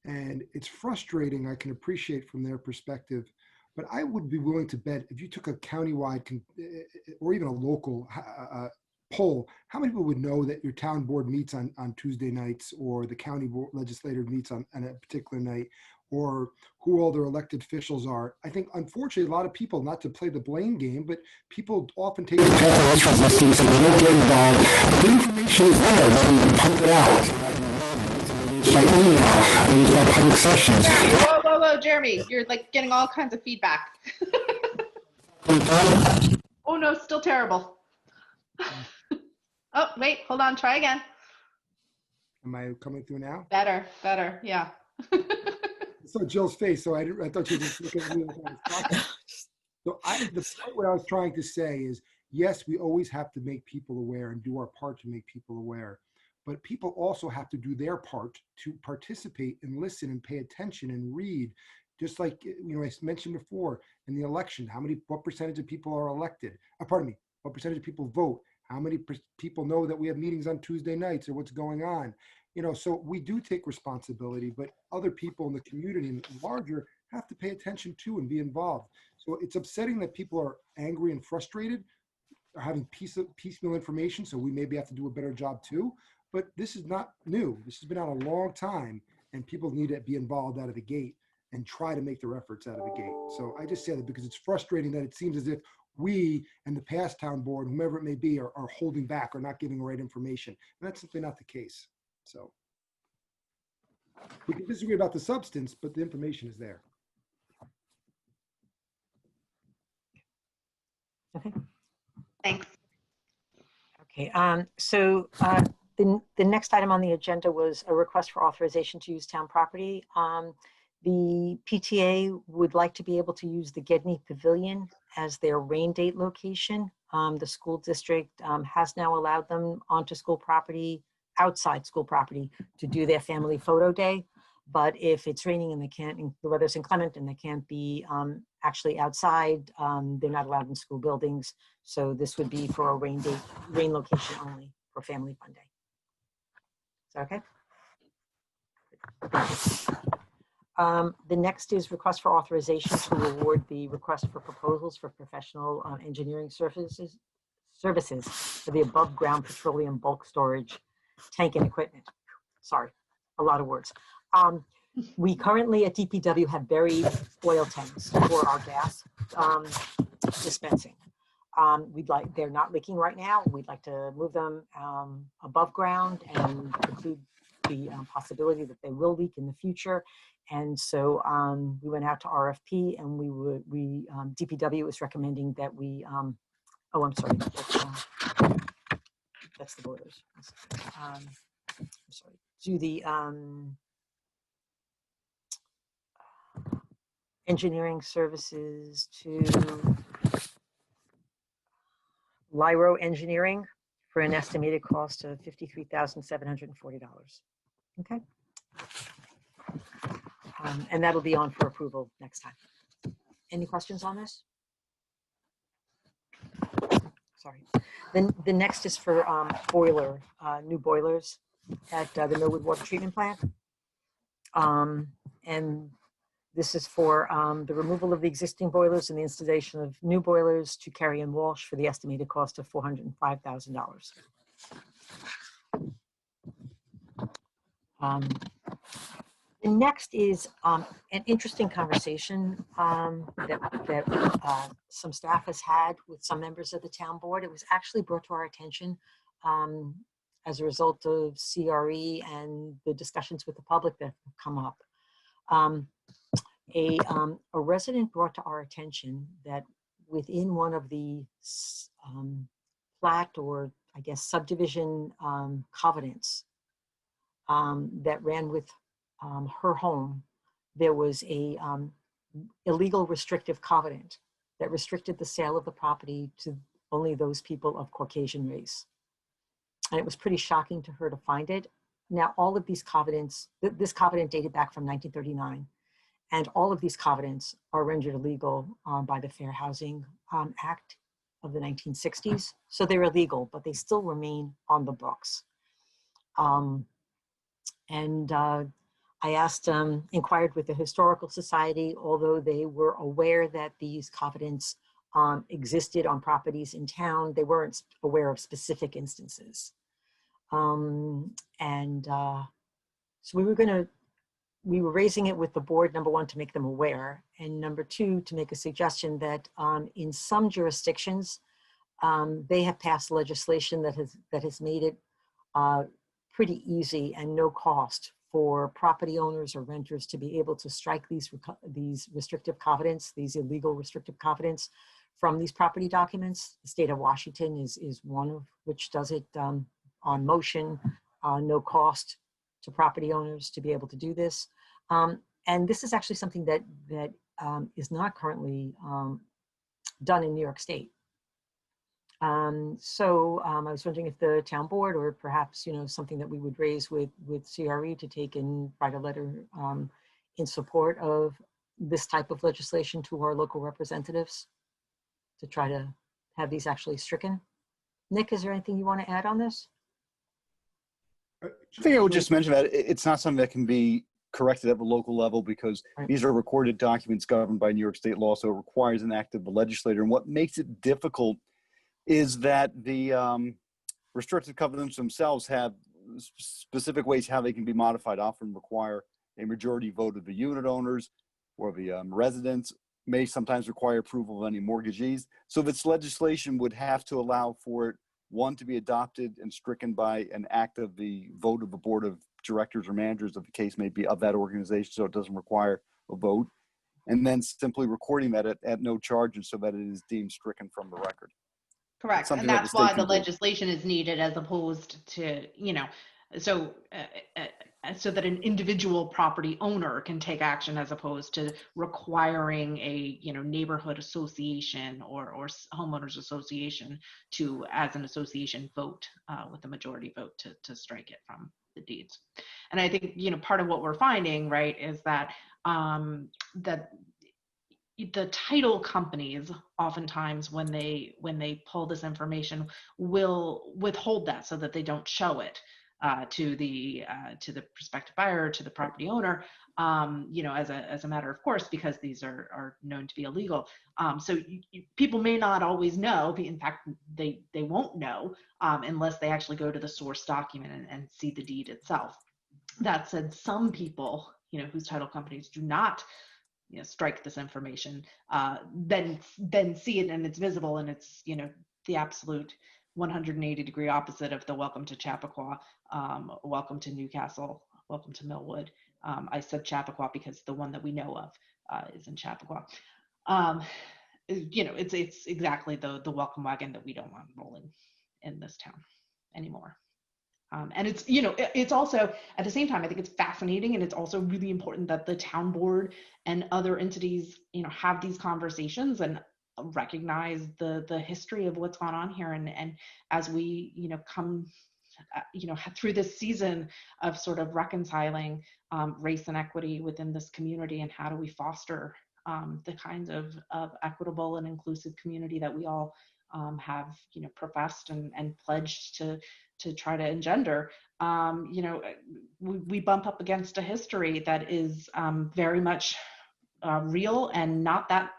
and it's frustrating. I can appreciate from their perspective. But I would be willing to bet if you took a countywide or even a local poll, how many people would know that your town board meets on Tuesday nights, or the county board legislator meets on a particular night, or who all their elected officials are? I think, unfortunately, a lot of people, not to play the blame game, but people often take the listings and they don't get involved. But the information is there, they can pump it out. By email, by public sessions. Whoa, whoa, whoa, Jeremy, you're like getting all kinds of feedback. Oh no, still terrible. Oh, wait, hold on, try again. Am I coming through now? Better, yeah. I saw Jill's face, so I thought you were just looking at me like I was talking. So the point what I was trying to say is, yes, we always have to make people aware and do our part to make people aware. But people also have to do their part to participate and listen and pay attention and read. Just like, I mentioned before, in the election, what percentage of people are elected? What percentage of people vote? How many people know that we have meetings on Tuesday nights, or what's going on? So we do take responsibility, but other people in the community and larger have to pay attention to and be involved. So it's upsetting that people are angry and frustrated, are having piecemeal information, so we maybe have to do a better job too. But this is not new. This has been on a long time, and people need to be involved out of the gate and try to make their efforts out of the gate. So I just say that because it's frustrating that it seems as if we and the past town board, whomever it may be, are holding back or not giving the right information. And that's simply not the case. So we can disagree about the substance, but the information is there. Okay. Thanks. Okay. The next item on the agenda was a request for authorization to use town property. The PTA would like to be able to use the Gedney Pavilion as their rain date location. The school district has now allowed them onto school property, outside school property, to do their family photo day. But if it's raining and the weather's inclement and they can't be actually outside, they're not allowed in school buildings. So this would be for a rain location only for family fun day. Is that okay? The next is request for authorization to award the request for proposals for professional engineering services for the above ground petroleum bulk storage tank and equipment. Sorry, a lot of words. We currently at DPW have buried oil tanks for our gas dispensing. They're not leaking right now. We'd like to move them above ground and include the possibility that they will leak in the future. And so we went out to RFP, and DPW is recommending that we, oh, I'm sorry, that's the boilers. I'm sorry, do the engineering services to Lyro Engineering for an estimated cost of $53,740. Okay. And that'll be on for approval next time. Any questions on this? Sorry. Then the next is for new boilers at the Millwood Water Treatment Plant. And this is for the removal of the existing boilers and the installation of new boilers to Carey and Walsh for the estimated cost of $405,000. The next is an interesting conversation that some staff has had with some members of the town board. It was actually brought to our attention as a result of CRE and the discussions with the public that have come up. A resident brought to our attention that within one of the plat, or I guess subdivision covenants that ran with her home, there was a illegal restrictive covenant that restricted the sale of the property to only those people of Caucasian race. And it was pretty shocking to her to find it. Now, all of these covenants, this covenant dated back from 1939, and all of these covenants are rendered illegal by the Fair Housing Act of the 1960s. So they're illegal, but they still remain on the books. I inquired with the Historical Society, although they were aware that these covenants existed on properties in town. They weren't aware of specific instances. So we were raising it with the board, number one, to make them aware, and number two, to make a suggestion that in some jurisdictions, they have passed legislation that has made it pretty easy and no cost for property owners or renters to be able to strike these restrictive covenants, these illegal restrictive covenants from these property documents. The state of Washington is one of which does it on motion, no cost to property owners to be able to do this. And this is actually something that is not currently done in New York State. So I was wondering if the town board, or perhaps, something that we would raise with CRE to take and write a letter in support of this type of legislation to our local representatives to try to have these actually stricken. Nick, is there anything you want to add on this? I think I would just mention that it's not something that can be corrected at the local level, because these are recorded documents governed by New York State law, so it requires an act of the legislator. And what makes it difficult is that the restrictive covenants themselves have specific ways how they can be modified, often require a majority vote of the unit owners or the residents, may sometimes require approval of any mortgagees. So this legislation would have to allow for it, one, to be adopted and stricken by an act of the vote of the board of directors or managers of the case may be of that organization, so it doesn't require a vote, and then simply recording that at no charge, and so that it is deemed stricken from the record. Correct. And that's why the legislation is needed, as opposed to, so that an individual property owner can take action, as opposed to requiring a, neighborhood association or homeowners association to, as an association, vote with a majority vote to strike it from the deeds. And I think, part of what we're finding, right, is that that the title companies oftentimes, when they pull this information, will withhold that so that they don't show it to the prospective buyer, to the property owner, as a matter of course, because these are known to be illegal. So people may not always know. In fact, they won't know unless they actually go to the source document and see the deed itself. That said, some people, whose title companies do not strike this information, then see it and it's visible, and it's, the absolute 180-degree opposite of the welcome to Chappaqua, welcome to Newcastle, welcome to Millwood. I said Chappaqua because the one that we know of is in Chappaqua. It's exactly the welcome wagon that we don't want rolling in this town anymore. And it's, it's also, at the same time, I think it's fascinating, and it's also really important that the town board and other entities, have these conversations and recognize the history of what's gone on here. And as we, come, through this season of sort of reconciling race and equity within this community, and how do we foster the kinds of equitable and inclusive community that we all have, professed and pledged to try to engender, we bump up against a history that is very much real and not that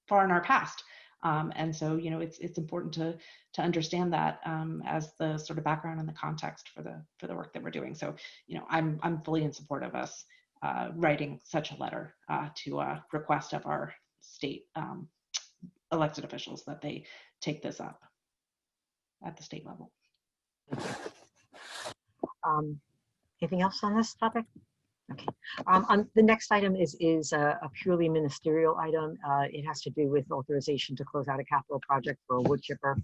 far in our past. And so, it's important to understand that as the sort of background and the context for the work that we're doing. So, I'm fully in support of us writing such a letter to request of our state elected officials that they take this up at the state level. Anything else on this topic? Okay. The next item is a purely ministerial item. It has to do with authorization to close out a capital project for a wood chipper.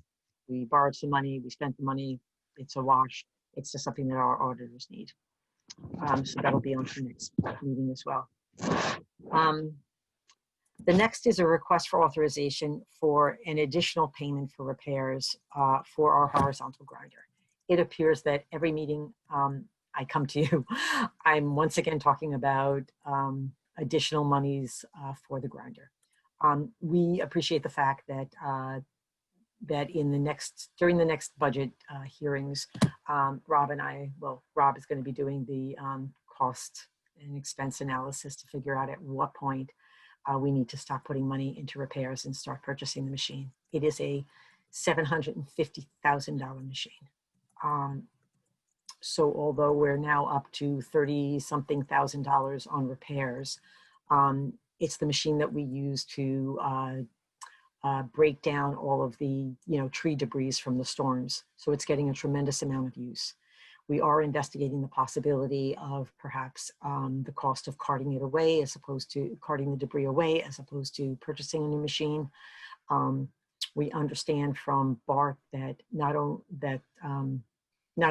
We borrowed some money, we spent the money, it's a wash. It's just something that our auditors need. So that'll be on the next meeting as well. The next is a request for authorization for an additional payment for repairs for our horizontal grinder. It appears that every meeting I come to you, I'm once again talking about additional monies for the grinder. We appreciate the fact that during the next budget hearings, Rob is going to be doing the cost and expense analysis to figure out at what point we need to stop putting money into repairs and start purchasing the machine. It is a $750,000 machine. So although we're now up to 30-something thousand dollars on repairs, it's the machine that we use to break down all of the tree debris from the storms. So it's getting a tremendous amount of use. We are investigating the possibility of perhaps the cost of carting it away as opposed to carting the debris away as opposed to purchasing a new machine. We understand from Bart that not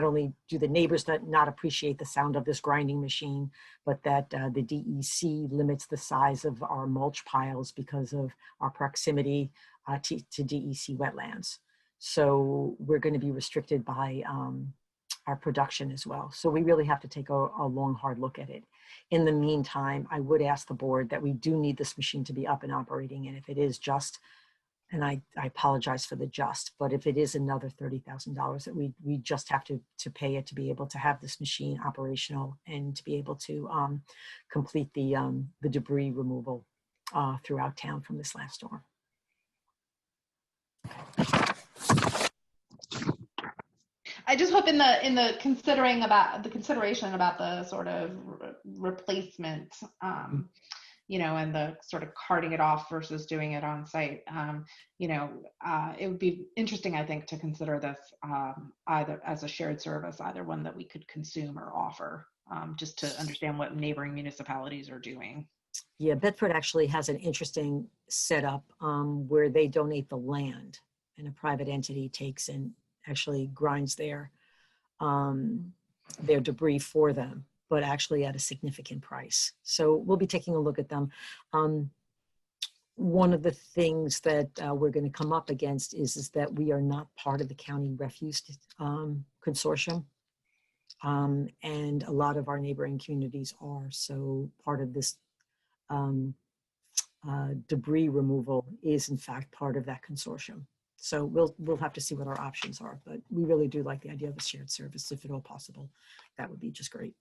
only do the neighbors not appreciate the sound of this grinding machine, but that the DEC limits the size of our mulch piles because of our proximity to DEC wetlands. So we're going to be restricted by our production as well. So we really have to take a long, hard look at it. In the meantime, I would ask the board that we do need this machine to be up and operating. And if it is just, and I apologize for the just, but if it is another $30,000 that we just have to pay it to be able to have this machine operational and to be able to complete the debris removal throughout town from this last storm. I just hope in the consideration about the sort of replacement, and the sort of carting it off versus doing it on site, it would be interesting, I think, to consider this either as a shared service, either one that we could consume or offer, just to understand what neighboring municipalities are doing. Yeah, Bedford actually has an interesting setup where they donate the land and a private entity takes and actually grinds their debris for them, but actually at a significant price. So we'll be taking a look at them. One of the things that we're going to come up against is that we are not part of the county refuse consortium. And a lot of our neighboring communities are. So part of this debris removal is in fact part of that consortium. So we'll have to see what our options are, but we really do like the idea of a shared service if at all possible. That would be just great.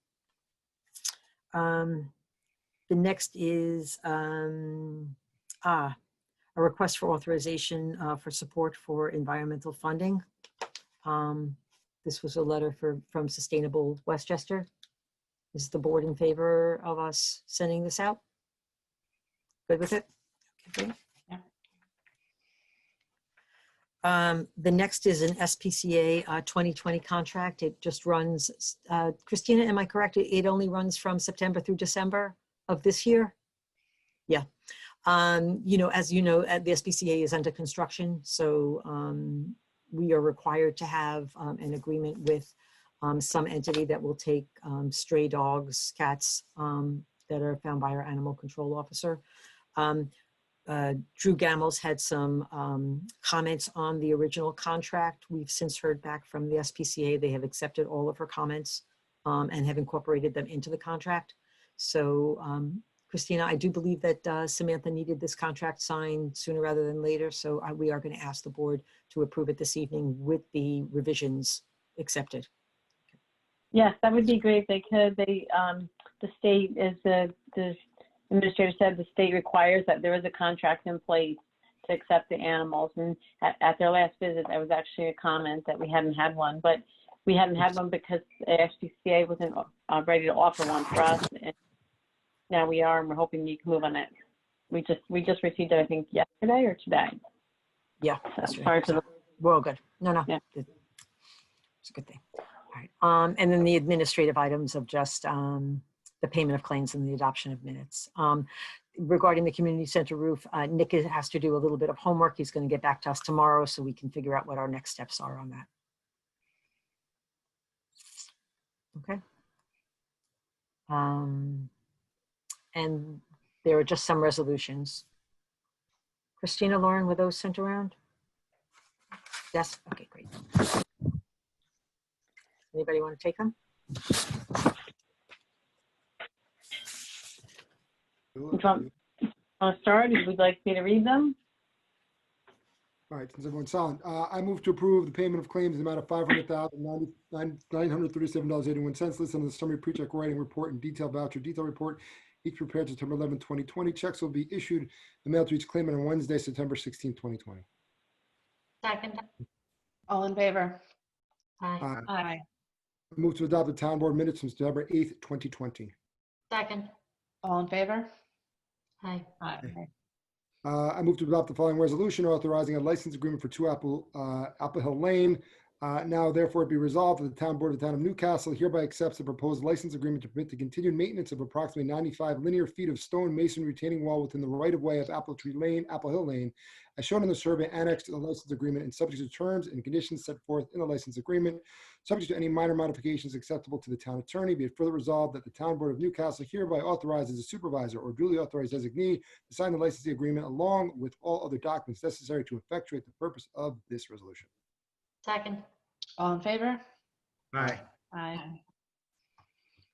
The next is a request for authorization for support for environmental funding. This was a letter from Sustainable Westchester. Is the board in favor of us sending this out? Good with it? Okay. The next is an SPCA 2020 contract. It just runs, Christina, am I correct? It only runs from September through December of this year? Yeah. As you know, the SPCA is under construction. So we are required to have an agreement with some entity that will take stray dogs, cats that are found by our animal control officer. Drew Gamos had some comments on the original contract. We've since heard back from the SPCA. They have accepted all of her comments and have incorporated them into the contract. So, Christina, I do believe that Samantha needed this contract signed sooner rather than later. So we are going to ask the board to approve it this evening with the revisions accepted. Yes, that would be great if they could. The state, as the administrator said, the state requires that there is a contract in place to accept the animals. And at their last visit, there was actually a comment that we hadn't had one, but we hadn't had one because the SPCA wasn't ready to offer one for us. And now we are, and we're hoping you can move on it. We just received it, I think, yesterday or today. Yeah, that's right. We're all good. No, yeah. It's a good thing. All right. And then the administrative items of just the payment of claims and the adoption of minutes. Regarding the community center roof, Nick has to do a little bit of homework. He's going to get back to us tomorrow so we can figure out what our next steps are on that. Okay. And there are just some resolutions. Christina, Lauren, were those sent around? Yes? Okay, great. Anybody want to take them? Want to start? Would you like me to read them? All right, since everyone's silent, I move to approve the payment of claims in the amount of $500,937.81 listed on the summary pre-check writing report and detailed voucher detail report each prepared September 11, 2020. Checks will be issued and mailed to each claimant on Wednesday, September 16, 2020. Second. All in favor? Aye. Aye. I move to adopt the town board minutes from September 8th, 2020. Second. All in favor? Aye. Aye. I move to adopt the following resolution authorizing a license agreement for 2 Apple Hill Lane. Now therefore be resolved that the town board of the town of Newcastle hereby accepts the proposed license agreement to permit the continued maintenance of approximately 95 linear feet of stone mason retaining wall within the right of way of Apple Hill Lane, as shown in the survey annexed to the license agreement and subject to terms and conditions set forth in the license agreement, subject to any minor modifications acceptable to the town attorney. Be it further resolved that the town board of Newcastle hereby authorizes a supervisor or duly authorized designee to sign the licensing agreement along with all other documents necessary to effectuate the purpose of this resolution. Second. All in favor? Aye. Aye.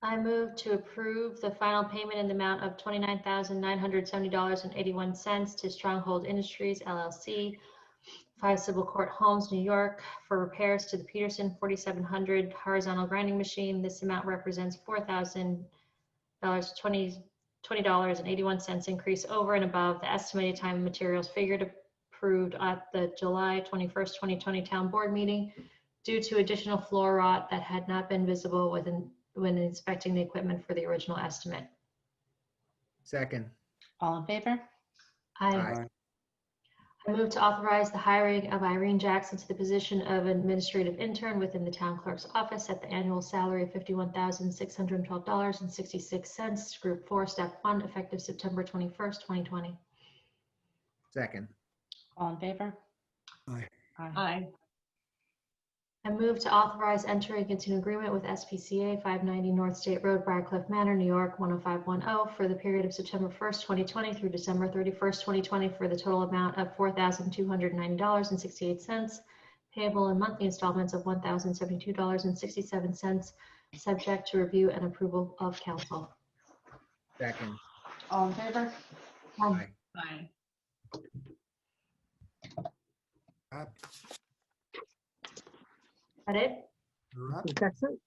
I move to approve the final payment in the amount of $29,970.81 to Stronghold Industries LLC, 5 Civil Court Homes, New York, for repairs to the Peterson 4700 horizontal grinding machine. This amount represents $4,020.81 increase over and above the estimated time and materials figured approved at the July 21st, 2020 town board meeting due to additional floor rot that had not been visible when inspecting the equipment for the original estimate. Second. All in favor? I move to authorize the hiring of Irene Jackson to the position of administrative intern within the town clerk's office at the annual salary of $51,612.66, Group 4, Step 1, effective September 21st, 2020. Second. All in favor? Aye. Aye. I move to authorize entering into an agreement with SPCA 590 North State Road, Briarcliff Manor, New York 10510 for the period of September 1st, 2020 through December 31st, 2020 for the total amount of $4,290.68, payable in monthly installments of $1,072.67, subject to review and approval of council. Second. All in favor? Aye. Aye. That it? That's it.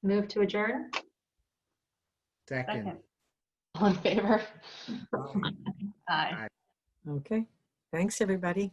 Move to adjourn? Second. All in favor? Aye. Aye. Okay. Thanks, everybody.